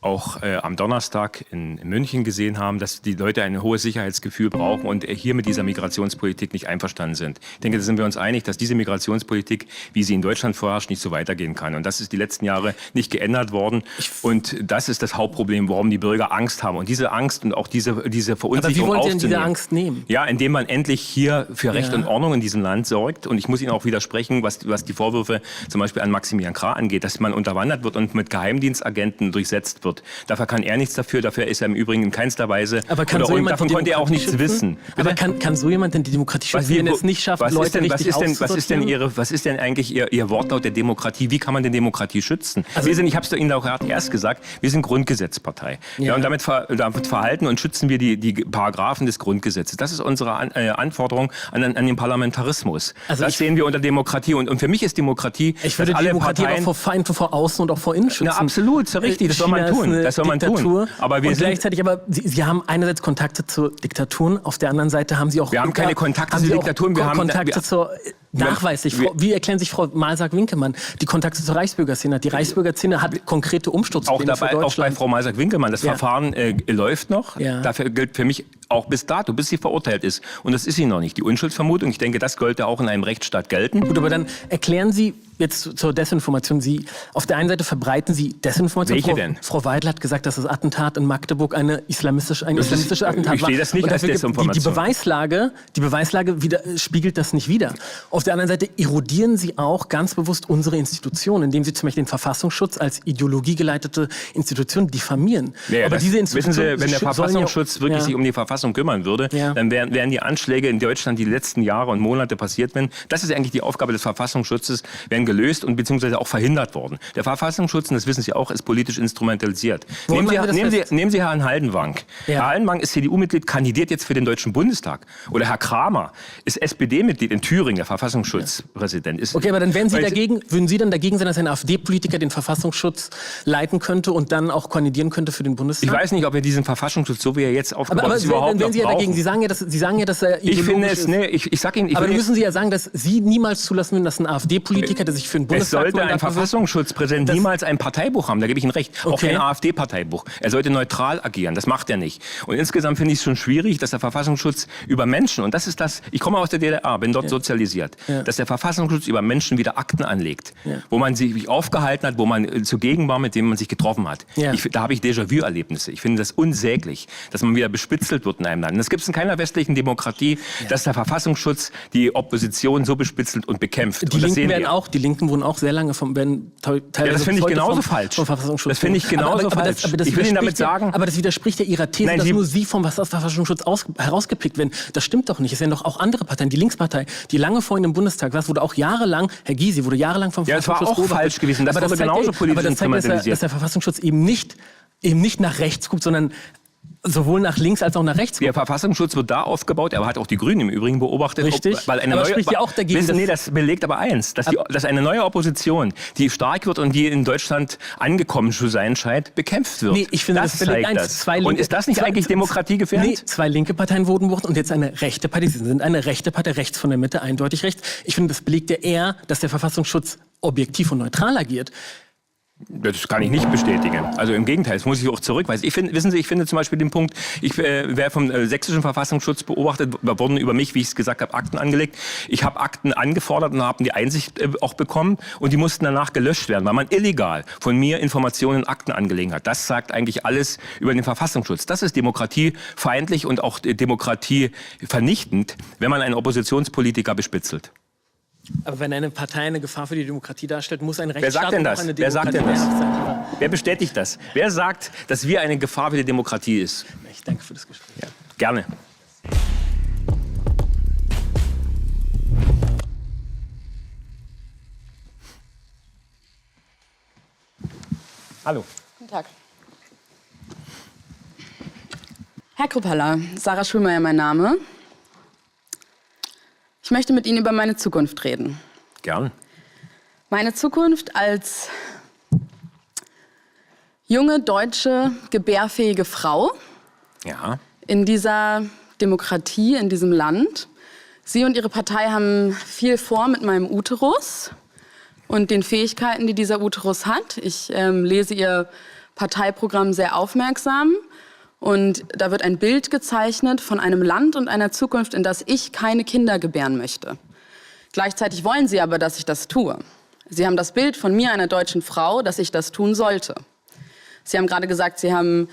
auch am Donnerstag in München gesehen haben, dass die Leute ein hohes Sicherheitsgefühl brauchen und hier mit dieser Migrationspolitik nicht einverstanden sind. Ich denke, da sind wir uns einig, dass diese Migrationspolitik, wie sie in Deutschland vorherrscht, nicht so weitergehen kann. Und das ist die letzten Jahre nicht geändert worden. Und das ist das Hauptproblem, warum die Bürger Angst haben. Und diese Angst und auch diese Verunsicherung Aber wie wollen Sie denn aufzunehmen. diese Angst nehmen? Ja, indem man endlich hier für Recht und Ordnung in diesem Land sorgt. Und ich muss Ihnen auch widersprechen, was die Vorwürfe zum Beispiel an Maximilian Krah angeht, dass man unterwandert wird und mit Geheimdienstagenten durchsetzt wird. wird. Dafür kann er nichts dafür, dafür ist er im Übrigen in keinster Weise, Aber kann so und jemand davon die konnte er auch Demokratie nichts schützen? wissen. Aber kann so jemand denn die Demokratie schützen, wenn er es nicht schafft, Leute richtig auszusortieren? Was ist denn eigentlich Ihr Wortlaut der Demokratie? Wie kann man denn Demokratie schützen? Ich habe es Ihnen auch gerade erst gesagt, wir sind Grundgesetzpartei. Ja, und damit verhalten und schützen wir die Paragraphen des Grundgesetzes. Das ist unsere Anforderung an den Parlamentarismus. Also das sehen wir unter Demokratie. Und für mich ist Demokratie, ich würde die Demokratie aber vor Feind, vor außen und auch vor innen schützen. Na, absolut, so richtig, das soll man tun. Das soll man tun. Aber gleichzeitig, Sie haben einerseits Kontakte zu Diktaturen, auf der anderen Seite haben Sie auch... Wir haben keine Kontakte zu Diktaturen. Wir haben Kontakte zur... Nachweislich. Wie erklären sich Frau Malsack-Winkelmann die Kontakte zur Reichsbürgerszene? Die Reichsbürgerszene hat konkrete Umsturzpläne für Deutschland. Auch bei Frau Malsack-Winkelmann. Das Verfahren läuft noch. Ja. Dafür gilt für mich auch bis dato, bis sie verurteilt ist. Und das ist sie noch nicht. Die Unschuldsvermutung, ich denke, das sollte auch in einem Rechtsstaat gelten. Gut, aber dann erklären Sie jetzt zur Desinformation. Sie, auf der einen Seite verbreiten Sie Desinformation. Welche denn? Frau Weidel hat gesagt, dass das Attentat in Magdeburg ein islamistisches Attentat war. Ich sehe das nicht als Desinformation. Die Beweislage spiegelt das nicht wider. Auf der anderen Seite erodieren Sie auch ganz bewusst unsere Institutionen, indem Sie zum Beispiel den Verfassungsschutz als ideologiegeleitete Institution diffamieren. Ja, aber diese wissen Sie, wenn der Verfassungsschutz wirklich sich um die Verfassung kümmern würde, dann wären die Anschläge in Deutschland, die letzten Jahre und Monate passiert sind, das ist eigentlich die Aufgabe des Verfassungsschutzes, werden gelöst und beziehungsweise auch verhindert worden. Der Verfassungsschutz, und das wissen Sie auch, ist politisch instrumentalisiert. Nehmen Sie Herrn Haldenwang. Herr Haldenwang ist CDU-Mitglied, kandidiert jetzt für den Deutschen Bundestag. Oder Herr Kramer ist SPD-Mitglied in Thüringen, der Verfassungsschutzpräsident. Okay, aber dann würden Sie dann dagegen sein, dass ein AfD-Politiker den Verfassungsschutz leiten könnte und dann auch kandidieren könnte für den Bundestag? Ich weiß nicht, ob wir diesen Verfassungsschutz, so wie er jetzt aufgebaut ist, überhaupt wenn Sie ja dagegen, Sie sagen ja, dass er ideologisch ist. Ich sag Ihnen, aber dann müssen Sie ja sagen, dass Sie niemals zulassen würden, dass ein AfD-Politiker, der sich für den Bundestag... Es sollte ein Verfassungsschutzpräsident niemals ein Parteibuch haben, da gebe ich Ihnen recht. Okay. Auch kein AfD-Parteibuch. Er sollte neutral agieren, das macht er nicht. Und insgesamt finde ich es schon schwierig, dass der Verfassungsschutz über Menschen, und das ist das, ich komme aus der DDR, bin dort sozialisiert, dass der Verfassungsschutz über Menschen wieder Akten anlegt, wo man sich aufgehalten hat, wo man zugegen war, mit dem man sich getroffen hat. Da habe ich Déjà-vu-Erlebnisse. Ich finde das unsäglich, dass man wieder bespitzelt wird in einem Land. Das gibt es in keiner westlichen Demokratie, dass der Verfassungsschutz die Opposition so bespitzelt und bekämpft. Die Linken wurden auch sehr lange teilweise das finde ich genauso falsch. Das finde ich genauso falsch. Ich will Ihnen damit sagen... Aber das widerspricht ja Ihrer These, dass nur Sie vom Verfassungsschutz herausgepickt werden. Das stimmt doch nicht. Es werden doch auch andere Parteien. Die Linkspartei, die lange vor Ihnen im Bundestag saß, wurde auch jahrelang, Herr Gysi, wurde jahrelang vom Verfassungsschutz beobachtet. Das war auch falsch gewesen. Das wurde genauso politisch instrumentalisiert. Dass der Verfassungsschutz eben nicht nach rechts guckt, sondern sowohl nach links als auch nach rechts. Der Verfassungsschutz wird da aufgebaut, er hat auch die Grünen im Übrigen beobachtet. Richtig, aber spricht ja auch dagegen. Das belegt aber eins, dass eine neue Opposition, die stark wird und die in Deutschland angekommen zu sein scheint, bekämpft wird. Nee, ich finde, das belegt eins. Und ist das nicht eigentlich demokratiegefährdend? Nee, 2 linke Parteien wurden und jetzt eine rechte Partei. Sie sind eine rechte Partei, rechts von der Mitte, eindeutig rechts. Ich finde, das belegt ja eher, dass der Verfassungsschutz objektiv und neutral agiert. Das kann ich nicht bestätigen. Also im Gegenteil, das muss ich auch zurückweisen. Ich finde zum Beispiel den Punkt, ich wäre vom sächsischen Verfassungsschutz beobachtet, da wurden über mich, wie ich es gesagt habe, Akten angelegt. Ich habe Akten angefordert und habe die Einsicht auch bekommen und die mussten danach gelöscht werden, weil man illegal von mir Informationen in Akten angelegt hat. Das sagt eigentlich alles über den Verfassungsschutz. Das ist demokratiefeindlich und auch demokratievernichtend, wenn man einen Oppositionspolitiker bespitzelt. Aber wenn eine Partei eine Gefahr für die Demokratie darstellt, muss ein Rechtsstaat auch eine Demokratie Wer sagt denn das? sein. Wer bestätigt das? Wer sagt, dass wir eine Gefahr für die Demokratie ist? Ich danke für das Gespräch. Ja, gerne. Hallo. Guten Tag. Herr Kruppalla, Sarah Schulmeier mein Name. Ich möchte mit Ihnen über meine Zukunft reden. Gern. Meine Zukunft als junge, deutsche, gebärfähige Frau in dieser Demokratie, in diesem Land. Sie und Ihre Partei haben viel vor mit meinem Uterus und den Fähigkeiten, die dieser Uterus hat. Ich lese Ihr Parteiprogramm sehr aufmerksam. Und da wird ein Bild gezeichnet von einem Land und einer Zukunft, in das ich keine Kinder gebären möchte. Gleichzeitig wollen Sie aber, dass ich das tue. Sie haben das Bild von mir, einer deutschen Frau, dass ich das tun sollte. Sie haben gerade gesagt, Sie haben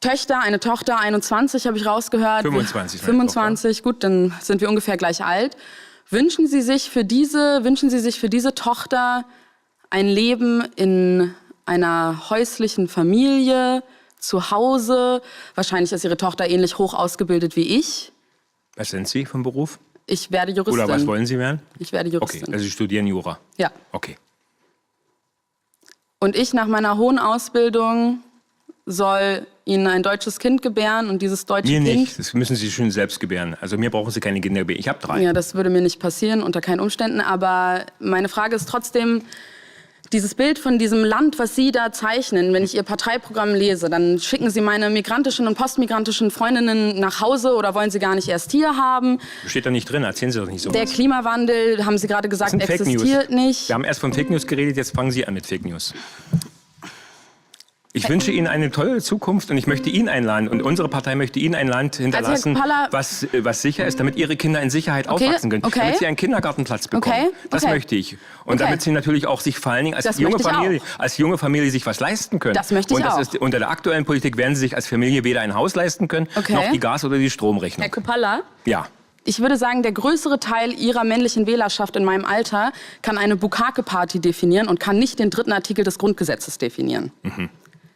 Töchter, eine Tochter, 21 habe ich rausgehört. 25, gut, dann sind wir ungefähr gleich alt. Wünschen Sie sich für diese Tochter ein Leben in einer häuslichen Familie, zu Hause. Wahrscheinlich ist Ihre Tochter ähnlich hoch ausgebildet wie ich. Was sind Sie vom Beruf? Ich werde Juristin. Oder was wollen Sie werden? Ich werde Juristin. Okay, also Sie studieren Jura. Ja. Okay. Und ich nach meiner hohen Ausbildung soll Ihnen ein deutsches Kind gebären und dieses deutsche Mir Kind... nicht, das müssen Sie schon selbst gebären. Also mir brauchen Sie keine Kinder gebären. Ich habe 3. Ja, das würde mir nicht passieren, unter keinen Umständen. Aber meine Frage ist trotzdem, dieses Bild von diesem Land, was Sie da zeichnen, wenn ich Ihr Parteiprogramm lese, dann schicken Sie meine migrantischen und postmigrantischen Freundinnen nach Hause oder wollen Sie gar nicht erst hier haben? Steht da nicht drin, erzählen Sie doch nicht so. Der Klimawandel, haben Sie gerade gesagt, existiert nicht. Wir haben erst von Fake News geredet, jetzt fangen Sie an mit Fake News. Ich wünsche Ihnen eine tolle Zukunft und ich möchte Ihnen ein Land und unsere Partei möchte Ihnen ein Land hinterlassen, was sicher ist, damit Ihre Kinder in Sicherheit aufwachsen können, damit sie einen Kindergartenplatz bekommen. Das möchte ich. Und damit sie natürlich auch sich vor allen Dingen als junge Familie sich was leisten können. Das möchte ich auch. Unter der aktuellen Politik werden sie sich als Familie weder ein Haus leisten können, noch die Gas- oder die Stromrechnung. Herr Coppola? Ja. Ich würde sagen, der größere Teil Ihrer männlichen Wählerschaft in meinem Alter kann eine Bukake-Party definieren und kann nicht den 3. Artikel des Grundgesetzes definieren.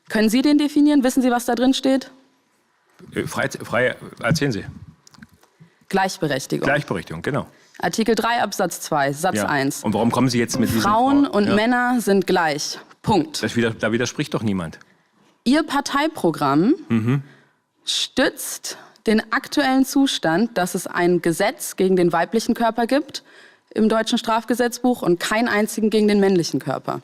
Können Sie den definieren? Wissen Sie, was da drin steht? Frei erzählen Sie. Gleichberechtigung. Gleichberechtigung, genau. Artikel 3 Absatz 2, Satz 1. Und warum kommen Sie jetzt mit diesem... Frauen und Männer sind gleich. Punkt. Da widerspricht doch niemand. Ihr Parteiprogramm stützt den aktuellen Zustand, dass es ein Gesetz gegen den weiblichen Körper gibt im deutschen Strafgesetzbuch und keinen einzigen gegen den männlichen Körper.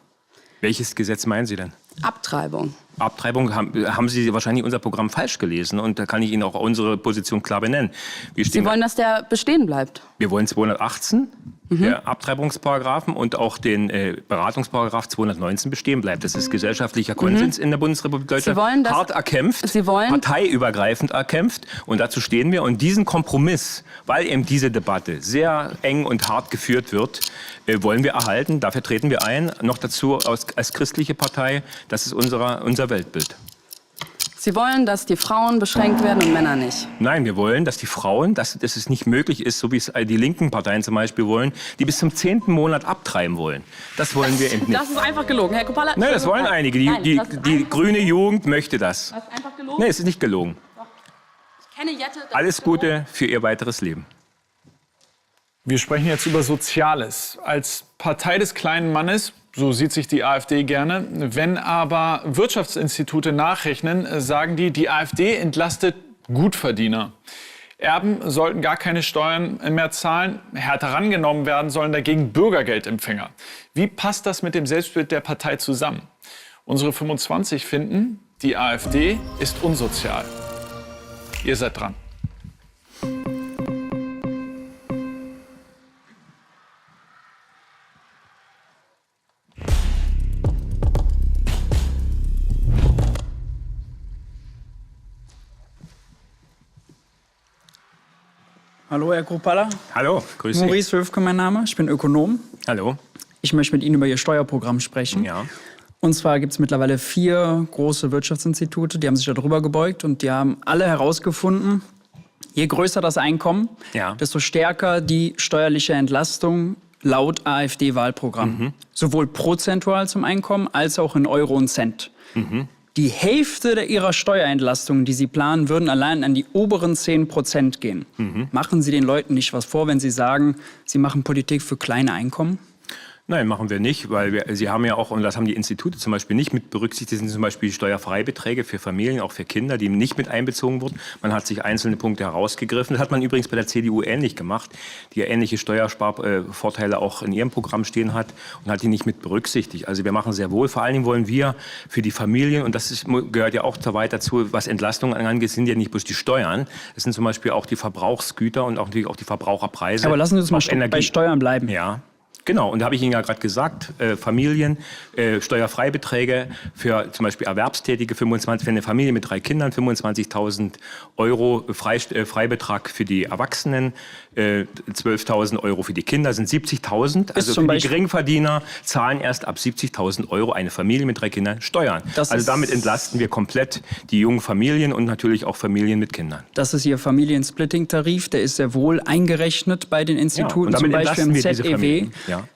Welches Gesetz meinen Sie denn? Abtreibung. Abtreibung haben Sie wahrscheinlich unser Programm falsch gelesen und da kann ich Ihnen auch unsere Position klar benennen. Sie wollen, dass der bestehen bleibt? Wir wollen 218, der Abtreibungsparagraphen und auch den Beratungsparagraph 219 bestehen bleibt. Das ist gesellschaftlicher Konsens in der Bundesrepublik Deutschland. Hart erkämpft, parteiübergreifend erkämpft und dazu stehen wir. Und diesen Kompromiss, weil eben diese Debatte sehr eng und hart geführt wird, wollen wir erhalten. Dafür treten wir ein. Noch dazu als christliche Partei, das ist unser Weltbild. Sie wollen, dass die Frauen beschränkt werden und Männer nicht? Nein, wir wollen, dass die Frauen, dass es nicht möglich ist, so wie es die linken Parteien zum Beispiel wollen, die bis zum 10. Monat abtreiben wollen. Das wollen wir eben nicht. Das ist einfach gelogen, Herr Coppola. Nein, das wollen einige. Die grüne Jugend möchte das. Das ist einfach gelogen? Nein, es ist nicht gelogen. Ich kenne Jette. Alles Gute für Ihr weiteres Leben. Wir sprechen jetzt über Soziales. Als Partei des kleinen Mannes, so sieht sich die AfD gerne. Wenn aber Wirtschaftsinstitute nachrechnen, sagen die AfD entlastet Gutverdiener. Erben sollten gar keine Steuern mehr zahlen. Härter rangenommen werden sollen dagegen Bürgergeldempfänger. Wie passt das mit dem Selbstbild der Partei zusammen? Unsere 25 finden, die AfD ist unsozial. Ihr seid dran. Hallo, Herr Coppola. Hallo, grüß Sie. Maurice Höfke, mein Name. Ich bin Ökonom. Hallo. Ich möchte mit Ihnen über Ihr Steuerprogramm sprechen. Ja. Und zwar gibt es mittlerweile 4 große Wirtschaftsinstitute, die haben sich darüber gebeugt und die haben alle herausgefunden, je größer das Einkommen, desto stärker die steuerliche Entlastung laut AfD-Wahlprogramm. Sowohl prozentual zum Einkommen als auch in Euro und Cent. Die Hälfte ihrer Steuerentlastung, die sie planen, würden allein an die oberen 10% gehen. Machen Sie den Leuten nicht was vor, wenn Sie sagen, Sie machen Politik für kleine Einkommen? Nein, machen wir nicht, weil Sie haben ja auch, und das haben die Institute zum Beispiel nicht mit berücksichtigt, sind zum Beispiel die Steuerfreibeträge für Familien, auch für Kinder, die nicht mit einbezogen wurden. Man hat sich einzelne Punkte herausgegriffen. Das hat man übrigens bei der CDU ähnlich gemacht, die ja ähnliche Steuersparvorteile auch in ihrem Programm stehen hat und hat die nicht mit berücksichtigt. Also wir machen sehr wohl, vor allen Dingen wollen wir für die Familien, und das gehört ja auch weit dazu, was Entlastungen angeht, sind ja nicht bloß die Steuern, es sind zum Beispiel auch die Verbrauchsgüter und auch natürlich auch die Verbraucherpreise. Aber lassen Sie uns mal bei Steuern bleiben. Ja. Genau, und da habe ich Ihnen ja gerade gesagt, Familien, Steuerfreibeträge für zum Beispiel Erwerbstätige, für eine Familie mit 3 Kindern, 25.000 Euro Freibetrag für die Erwachsenen, 12.000 Euro für die Kinder, sind 70.000. Also für die Geringverdiener zahlen erst ab 70.000 Euro eine Familie mit 3 Kindern Steuern. Also damit entlasten wir komplett die jungen Familien und natürlich auch Familien mit Kindern. Das ist Ihr Familiensplitting-Tarif, der ist sehr wohl eingerechnet bei den Instituten, zum Beispiel im ZEW.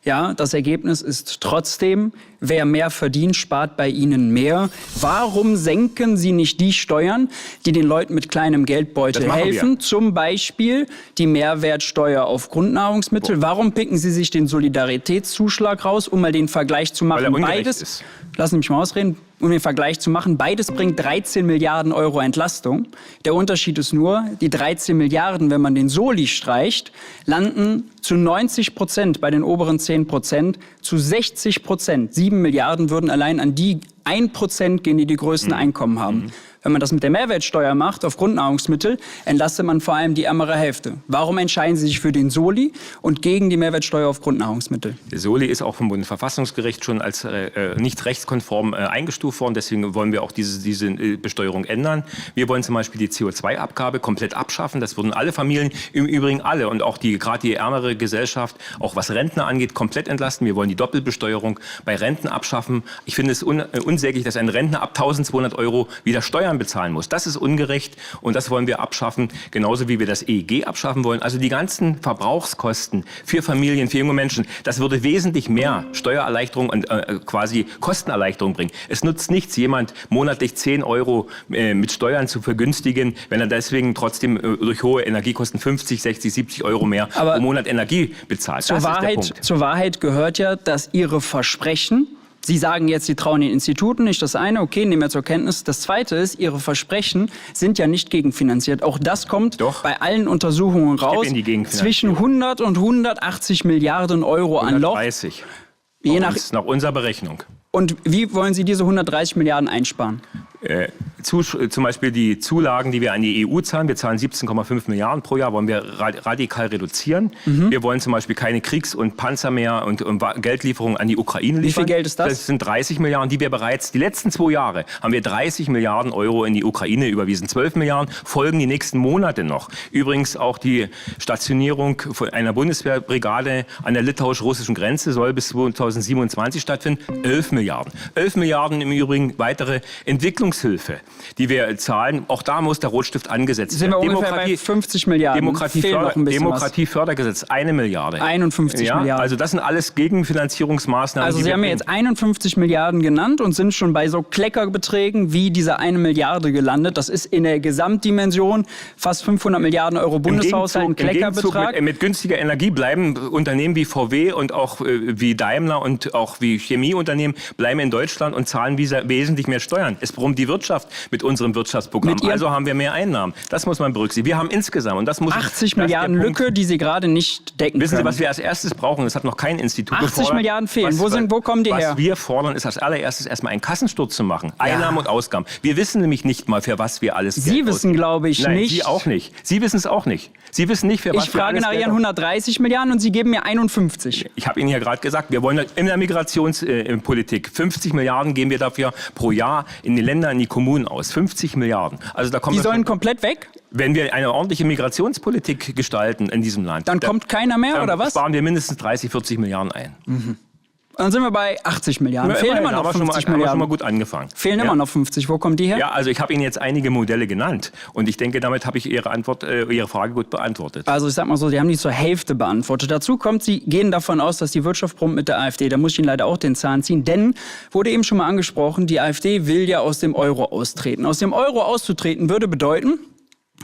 Ja, das Ergebnis ist trotzdem, wer mehr verdient, spart bei Ihnen mehr. Warum senken Sie nicht die Steuern, die den Leuten mit kleinem Geldbeutel helfen? Zum Beispiel die Mehrwertsteuer auf Grundnahrungsmittel. Warum picken Sie sich den Solidaritätszuschlag raus, um mal den Vergleich zu machen? Beides, lassen Sie mich mal ausreden, um den Vergleich zu machen, beides bringt 13 Milliarden Euro Entlastung. Der Unterschied ist nur, die 13 Milliarden, wenn man den Soli streicht, landen zu 90% bei den oberen 10%, zu 60%. 7 Milliarden würden allein an die 1% gehen, die die größten Einkommen haben. Wenn man das mit der Mehrwertsteuer macht auf Grundnahrungsmittel, entlastet man vor allem die ärmere Hälfte. Warum entscheiden Sie sich für den Soli und gegen die Mehrwertsteuer auf Grundnahrungsmittel? Der Soli ist auch vom Bundesverfassungsgericht schon als nicht rechtskonform eingestuft worden. Deswegen wollen wir auch diese Besteuerung ändern. Wir wollen zum Beispiel die CO2-Abgabe komplett abschaffen. Das würden alle Familien, im Übrigen alle und auch gerade die ärmere Gesellschaft, auch was Rentner angeht, komplett entlasten. Wir wollen die Doppelbesteuerung bei Renten abschaffen. Ich finde es unsäglich, dass ein Rentner ab 1.200 € wieder Steuern bezahlen muss. Das ist ungerecht und das wollen wir abschaffen, genauso wie wir das EEG abschaffen wollen. Also die ganzen Verbrauchskosten für Familien, für junge Menschen, das würde wesentlich mehr Steuererleichterung und quasi Kostenerleichterung bringen. Es nutzt nichts, jemand monatlich 10 € mit Steuern zu vergünstigen, wenn er deswegen trotzdem durch hohe Energiekosten 50, 60, 70 € mehr pro Monat Energie bezahlt. Zur Wahrheit gehört ja, dass Ihre Versprechen, Sie sagen jetzt, Sie trauen den Instituten nicht. Das eine, okay, nehmen wir zur Kenntnis. Das zweite ist, Ihre Versprechen sind ja nicht gegenfinanziert. Auch das kommt bei allen Untersuchungen raus. Zwischen 100 und 180 Milliarden Euro an Loch. 130. Je nach unserer Berechnung. Und wie wollen Sie diese 130 Milliarden einsparen? Zum Beispiel die Zulagen, die wir an die EU zahlen. Wir zahlen 17,5 Milliarden pro Jahr, wollen wir radikal reduzieren. Wir wollen zum Beispiel keine Kriegs- und Panzer mehr und Geldlieferungen an die Ukraine liefern. Wie viel Geld ist das? Das sind 30 Milliarden, die wir bereits, die letzten 2 Jahre, haben wir 30 Milliarden Euro in die Ukraine überwiesen. 12 Milliarden folgen die nächsten Monate noch. Übrigens auch die Stationierung von einer Bundeswehrbrigade an der litauisch-russischen Grenze soll bis 2027 stattfinden. 11 Milliarden. 11 Milliarden im Übrigen weitere Entwicklungshilfe, die wir zahlen. Auch da muss der Rotstift angesetzt werden. Sind wir ungefähr bei 50 Milliarden? Demokratiefördergesetz, 1 Milliarde. 51 Milliarden. Also das sind alles Gegenfinanzierungsmaßnahmen. Also Sie haben mir jetzt 51 Milliarden genannt und sind schon bei so Kleckerbeträgen wie dieser 1 Milliarde gelandet. Das ist in der Gesamtdimension fast 500 Milliarden Euro Bundeshaushalt, ein Kleckerbetrag. Mit günstiger Energie bleiben Unternehmen wie VW und auch wie Daimler und auch wie Chemieunternehmen bleiben in Deutschland und zahlen wesentlich mehr Steuern. Es brummt die Wirtschaft mit unserem Wirtschaftsprogramm. Also haben wir mehr Einnahmen. Das muss man berücksichtigen. Wir haben insgesamt, und das muss 80 Milliarden Lücke, die Sie gerade nicht decken können. Wissen Sie, was wir als erstes brauchen? Das hat noch kein Institut 80 gefordert. Milliarden fehlen. Wo kommen die her? Was wir fordern, ist als allererstes erstmal einen Kassensturz zu machen. Einnahmen und Ausgaben. Wir wissen nämlich nicht mal, für was wir alles Geld Sie wissen, glaube ich, Nein, nicht. Sie auch nicht. Sie wissen es auch nicht. Sie wissen nicht, für was ich frage nach Ihren 130 Milliarden und Sie geben mir 51. Ich habe Ihnen ja gerade gesagt, wir wollen in der Migrationspolitik 50 Milliarden geben wir dafür pro Jahr in die Länder, in die Kommunen aus. 50 Milliarden. Also da kommen die sollen komplett weg? Wenn wir eine ordentliche Migrationspolitik gestalten in diesem Land. Dann kommt keiner mehr, oder was? Dann sparen wir mindestens 30, 40 Milliarden ein. Dann sind wir bei 80 Milliarden. Fehlen immer noch 50 Milliarden. Haben wir schon mal gut angefangen. Fehlen immer noch 50. Wo kommen die her? Ja, also ich habe Ihnen jetzt einige Modelle genannt. Und ich denke, damit habe ich Ihre Frage gut beantwortet. Also ich sag mal so, Sie haben die zur Hälfte beantwortet. Dazu kommt, Sie gehen davon aus, dass die Wirtschaft brummt mit der AfD. Da muss ich Ihnen leider auch den Zahn ziehen. Denn, wurde eben schon mal angesprochen, die AfD will ja aus dem Euro austreten. Aus dem Euro auszutreten würde bedeuten,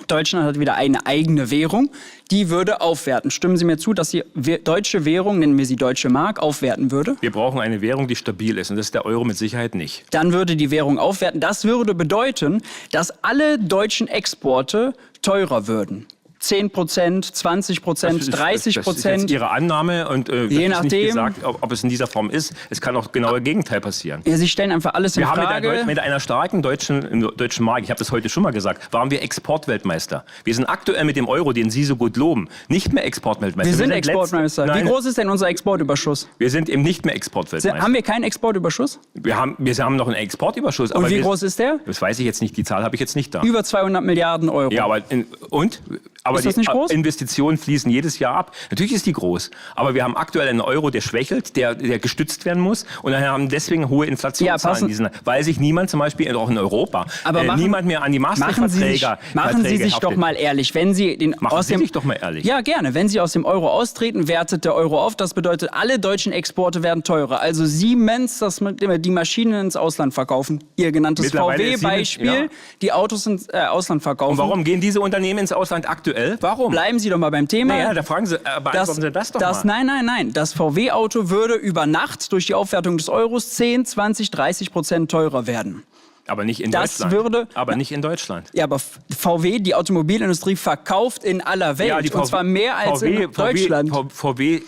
Deutschland hat wieder eine eigene Währung, die würde aufwerten. Stimmen Sie mir zu, dass die deutsche Währung, nennen wir sie Deutsche Mark, aufwerten würde? Wir brauchen eine Währung, die stabil ist und das ist der Euro mit Sicherheit nicht. Dann würde die Währung aufwerten. Das würde bedeuten, dass alle deutschen Exporte teurer würden. 10%, 20%, 30%. Das ist jetzt Ihre Annahme und je nachdem, nicht gesagt, ob es in dieser Form ist. Es kann auch genau das Gegenteil passieren. Ja, Sie stellen einfach alles in Frage. Wir haben mit einer starken deutschen Mark, ich habe das heute schon mal gesagt, waren wir Exportweltmeister. Wir sind aktuell mit dem Euro, den Sie so gut loben, nicht mehr Exportweltmeister. Wir sind Exportmeister. Wie groß ist denn unser Exportüberschuss? Wir sind eben nicht mehr Exportweltmeister. Haben wir keinen Exportüberschuss? Wir haben noch einen Exportüberschuss. Und wie groß ist der? Das weiß ich jetzt nicht, die Zahl habe ich jetzt nicht da. Über 200 Milliarden Euro. Ja, aber und? Aber ist das nicht groß? Die Investitionen fließen jedes Jahr ab. Natürlich ist die groß. Aber wir haben aktuell einen Euro, der schwächelt, der gestützt werden muss. Und dann haben deswegen hohe Inflationszahlen. Weil sich niemand zum Beispiel, auch in Europa, niemand mehr an die Maastricht-Verträge Machen Sie sich doch mal ehrlich. Wenn Sie sich doch mal ehrlich. Ja, gerne. Wenn Sie aus dem Euro austreten, wertet der Euro auf. Das bedeutet, alle deutschen Exporte werden teurer. Also Siemens, die Maschinen ins Ausland verkaufen. Ihr genanntes VW-Beispiel, die Autos ins Ausland verkaufen. Und warum gehen diese Unternehmen ins Ausland aktuell? Warum? Bleiben Sie doch mal beim Thema. Naja, da fragen Sie, beantworten Sie das doch mal. Nein. Das VW-Auto würde über Nacht durch die Aufwertung des Euros 10, 20, 30% teurer werden. Aber nicht in Deutschland. Ja, aber VW, die Automobilindustrie, verkauft in aller Welt. Und zwar mehr als in Deutschland. VW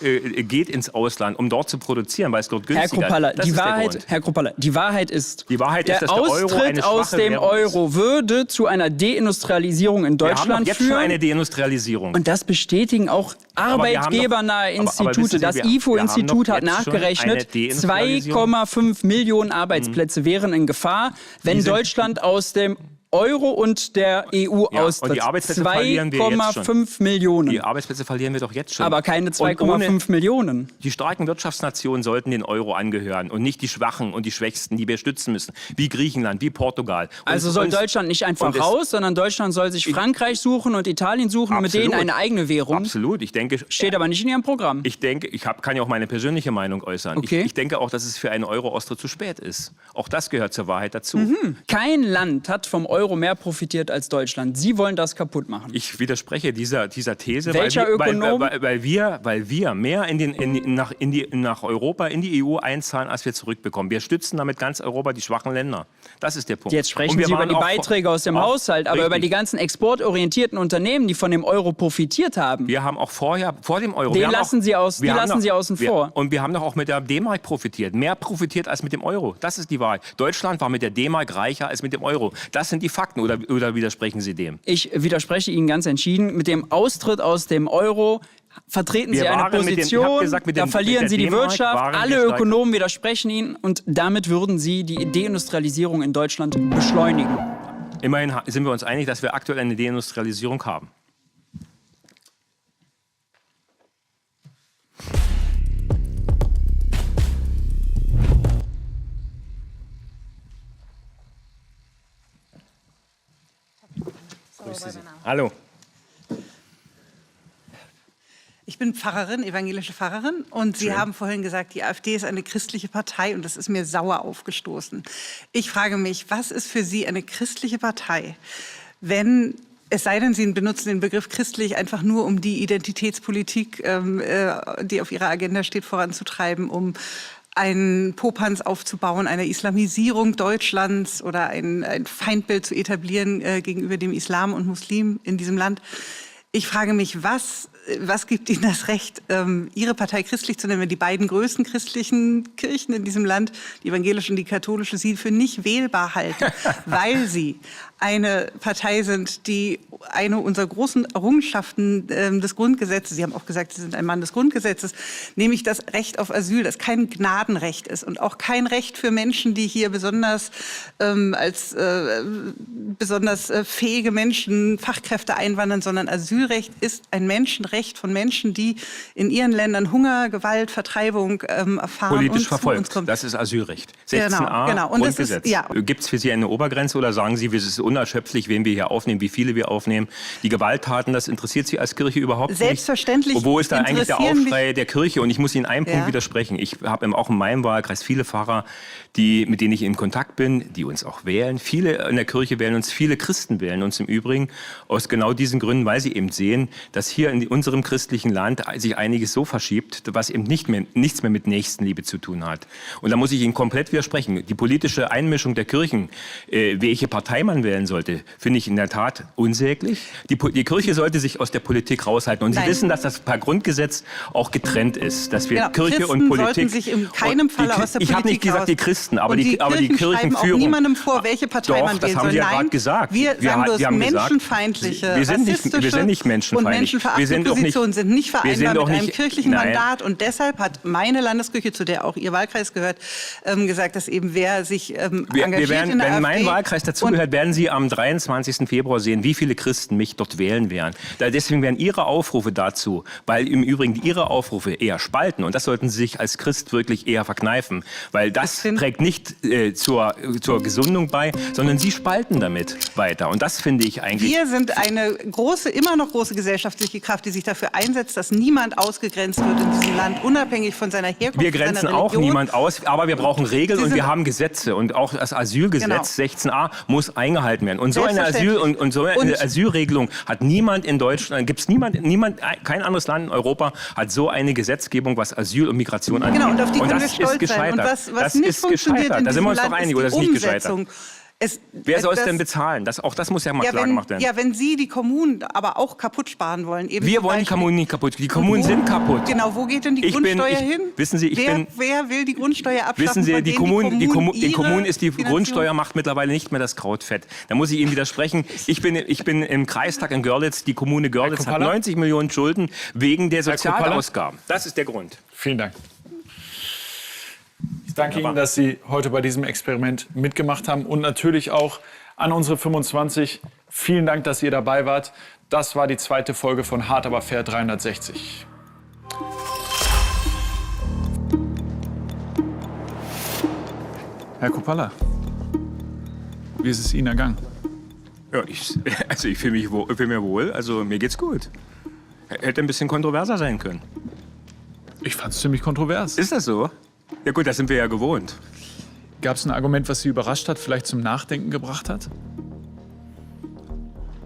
geht ins Ausland, um dort zu produzieren, weil es dort günstiger ist. Herr Kruppalla, die Wahrheit ist, der Austritt aus dem Euro würde zu einer Deindustrialisierung in Deutschland wir haben jetzt führen. schon eine Deindustrialisierung. Und das bestätigen auch arbeitgebernahe Institute. Das IFO-Institut hat nachgerechnet, 2,5 Millionen Arbeitsplätze wären in Gefahr, wenn Deutschland aus dem Euro und der EU austritt. Und die Arbeitsplätze verlieren wir jetzt schon. 2,5 Millionen. Die Arbeitsplätze verlieren wir doch jetzt schon. Aber keine 2,5 Millionen. Die starken Wirtschaftsnationen sollten den Euro angehören und nicht die Schwachen und die Schwächsten, die wir stützen müssen. Wie Griechenland, wie Portugal. Also soll Deutschland nicht einfach raus, sondern Deutschland soll sich Frankreich suchen und Italien suchen und mit denen eine eigene Währung. Absolut. Steht aber nicht in Ihrem Programm. Kann ja auch meine persönliche Meinung äußern. Okay. Ich denke auch, dass es für einen Euro-Austritt zu spät ist. Auch das gehört zur Wahrheit dazu. Kein Land hat vom Euro mehr profitiert als Deutschland. Sie wollen das kaputt machen. Ich widerspreche dieser These, Welcher Ökonom? Weil wir mehr nach Europa, in die EU einzahlen, als wir zurückbekommen. Wir stützen damit ganz Europa, die schwachen Länder. Das ist der Punkt. Jetzt sprechen Sie über die Beiträge aus dem Haushalt, aber über die ganzen exportorientierten Unternehmen, die von dem Euro profitiert haben. Wir haben auch vor dem Euro. Die lassen Sie außen vor. Und wir haben doch auch mit der D-Mark profitiert. Mehr profitiert als mit dem Euro. Das ist die Wahrheit. Deutschland war mit der D-Mark reicher als mit dem Euro. Das sind die Fakten. Oder widersprechen Sie dem? Ich widerspreche Ihnen ganz entschieden. Mit dem Austritt aus dem Euro vertreten Sie eine Position, da verlieren Sie die Wirtschaft. Alle Ökonomen widersprechen Ihnen und damit würden Sie die Deindustrialisierung in Deutschland beschleunigen. Immerhin sind wir uns einig, dass wir aktuell eine Deindustrialisierung haben. Hallo. Ich bin Pfarrerin, evangelische Pfarrerin, und Sie haben vorhin gesagt, die AfD ist eine christliche Partei, und das ist mir sauer aufgestoßen. Ich frage mich, was ist für Sie eine christliche Partei, es sei denn, Sie benutzen den Begriff christlich einfach nur, um die Identitätspolitik, die auf Ihrer Agenda steht, voranzutreiben, um einen Popanz aufzubauen, eine Islamisierung Deutschlands oder ein Feindbild zu etablieren gegenüber dem Islam und Muslimen in diesem Land. Ich frage mich, was gibt Ihnen das Recht, Ihre Partei christlich zu nennen, wenn die beiden größten christlichen Kirchen in diesem Land, die evangelische und die katholische, Sie für nicht wählbar halten, weil Sie eine Partei sind, die eine unserer großen Errungenschaften des Grundgesetzes, Sie haben auch gesagt, Sie sind ein Mann des Grundgesetzes, nämlich das Recht auf Asyl, das kein Gnadenrecht ist und auch kein Recht für Menschen, die hier besonders besonders fähige Menschen, Fachkräfte einwandern, sondern Asylrecht ist ein Menschenrecht von Menschen, die in ihren Ländern Hunger, Gewalt, Vertreibung erfahren. Politisch verfolgt, das ist Asylrecht. 16a genau. Und Grundgesetz. Gibt es für Sie eine Obergrenze oder sagen Sie, es ist unerschöpflich, wen wir hier aufnehmen, wie viele wir aufnehmen? Die Gewalttaten, das interessiert Sie als Kirche überhaupt nicht? Selbstverständlich. Wo ist da eigentlich der Aufschrei der Kirche? Und ich muss Ihnen einen Punkt widersprechen. Ich habe auch in meinem Wahlkreis viele Pfarrer, mit denen ich in Kontakt bin, die uns auch wählen. Viele in der Kirche wählen uns, viele Christen wählen uns im Übrigen, aus genau diesen Gründen, weil sie eben sehen, dass hier in unserem christlichen Land sich einiges so verschiebt, was eben nichts mehr mit Nächstenliebe zu tun hat. Und da muss ich Ihnen komplett widersprechen. Die politische Einmischung der Kirchen, welche Partei man wählen sollte, finde ich in der Tat unsäglich. Die Kirche sollte sich aus der Politik raushalten. Und Sie wissen, dass das per Grundgesetz auch getrennt ist, dass wir Kirche Christen und Politik... sollten sich in keinem Falle aus der Politik Ich habe nicht gesagt die Christen, aber die Kirchenführung... schreiben auch niemandem vor, welche Partei man wählen soll. Das haben Sie ja gerade gesagt. Wir sagen bloß menschenfeindliche, wir sind nicht menschenfeindlich. Und Positionen sind nicht vereinbar mit einem kirchlichen nein. Mandat. Und deshalb hat meine Landeskirche, zu der auch Ihr Wahlkreis gehört, gesagt, dass eben wer sich engagiert in der Wenn AfD mein Wahlkreis dazugehört, werden Sie am 23. Februar sehen, wie viele Christen mich dort wählen werden. Deswegen werden Ihre Aufrufe dazu, weil im Übrigen Ihre Aufrufe eher spalten. Und das sollten Sie sich als Christ wirklich eher verkneifen. Weil das trägt nicht zur Gesundung bei, sondern Sie spalten damit weiter. Und das finde ich eigentlich... Wir sind eine große, immer noch große gesellschaftliche Kraft, die sich dafür einsetzt, dass niemand ausgegrenzt wird in diesem Land, unabhängig von seiner Herkunft, Wir grenzen seiner auch Religion. niemand aus, aber wir brauchen Regeln und wir haben Gesetze. Und auch das Asylgesetz 16a muss eingehalten werden. Und so eine Asylregelung hat niemand in Deutschland, kein anderes Land in Europa hat so eine Gesetzgebung, was Asyl und Migration angeht. Genau, und auf die können wir das stolz ist gescheitert. sein. Und was nicht funktioniert in Da sind wir uns diesem doch Land, einig, ist oder ist die nicht gescheitert? Umsetzung. Wer soll es denn bezahlen? Auch das muss ja mal klar gemacht werden. Ja, wenn Sie die Kommunen aber auch kaputt sparen wollen. Eben Wir wollen die Kommunen nicht kaputt. Die Kommunen sind kaputt. Genau, wo geht denn die Grundsteuer hin? Wissen Sie, wer will die Grundsteuer abschaffen? Wissen Sie, den Kommunen ist die Finanzierung? Grundsteuer macht mittlerweile nicht mehr das Kraut fett. Da muss ich Ihnen widersprechen. Ich bin im Kreistag in Görlitz. Die Kommune Görlitz hat 90 Millionen Schulden wegen der Sozialausgaben. Das ist der Grund. Vielen Dank. Ich danke Ihnen, dass Sie heute bei diesem Experiment mitgemacht haben und natürlich auch an unsere 25. Vielen Dank, dass ihr dabei wart. Das war die zweite Folge von Hart aber fair 360. Herr Coppola, wie ist es Ihnen ergangen? Ja, ich fühle mir wohl. Also mir geht's gut. Hätte ein bisschen kontroverser sein können. Ich fand es ziemlich kontrovers. Ist das so? Ja gut, das sind wir ja gewohnt. Gab es ein Argument, was Sie überrascht hat, vielleicht zum Nachdenken gebracht hat?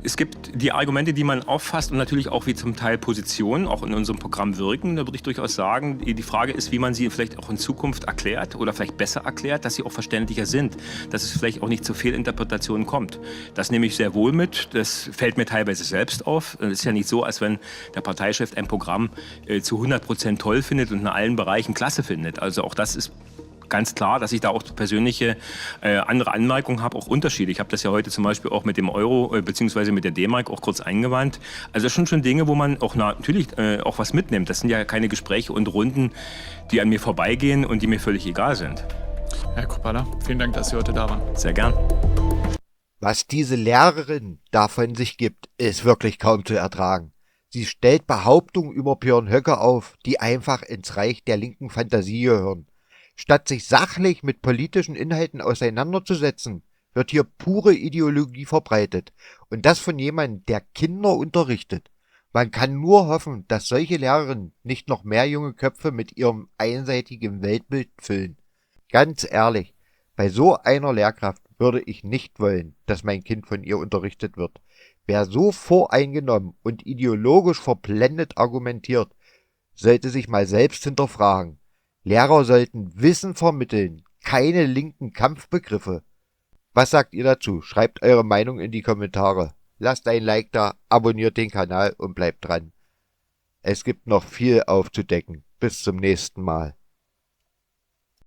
Es gibt die Argumente, die man auffasst und natürlich auch wie zum Teil Positionen auch in unserem Programm wirken. Da würde ich durchaus sagen, die Frage ist, wie man sie vielleicht auch in Zukunft erklärt oder vielleicht besser erklärt, dass sie auch verständlicher sind, dass es vielleicht auch nicht zu Fehlinterpretationen kommt. Das nehme ich sehr wohl mit. Das fällt mir teilweise selbst auf. Es ist ja nicht so, als wenn der Parteichef ein Programm zu 100% toll findet und in allen Bereichen klasse findet. Also auch das ist ganz klar, dass ich da auch persönliche andere Anmerkungen habe, auch Unterschiede. Ich habe das ja heute zum Beispiel auch mit dem Euro bzw. mit der D-Mark auch kurz eingewandt. Also das sind schon Dinge, wo man auch natürlich auch was mitnimmt. Das sind ja keine Gespräche und Runden, die an mir vorbeigehen und die mir völlig egal sind. Herr Coppola, vielen Dank, dass Sie heute da waren. Sehr gern. Was diese Lehrerin da von sich gibt, ist wirklich kaum zu ertragen. Sie stellt Behauptungen über Björn Höcke auf, die einfach ins Reich der linken Fantasie gehören. Statt sich sachlich mit politischen Inhalten auseinanderzusetzen, wird hier pure Ideologie verbreitet. Und das von jemandem, der Kinder unterrichtet. Man kann nur hoffen, dass solche Lehrerinnen nicht noch mehr junge Köpfe mit ihrem einseitigen Weltbild füllen. Ganz ehrlich, bei so einer Lehrkraft würde ich nicht wollen, dass mein Kind von ihr unterrichtet wird. Wer so voreingenommen und ideologisch verblendet argumentiert, sollte sich mal selbst hinterfragen. Lehrer sollten Wissen vermitteln, keine linken Kampfbegriffe. Was sagt ihr dazu? Schreibt eure Meinung in die Kommentare. Lasst ein Like da, abonniert den Kanal und bleibt dran. Es gibt noch viel aufzudecken. Bis zum nächsten Mal.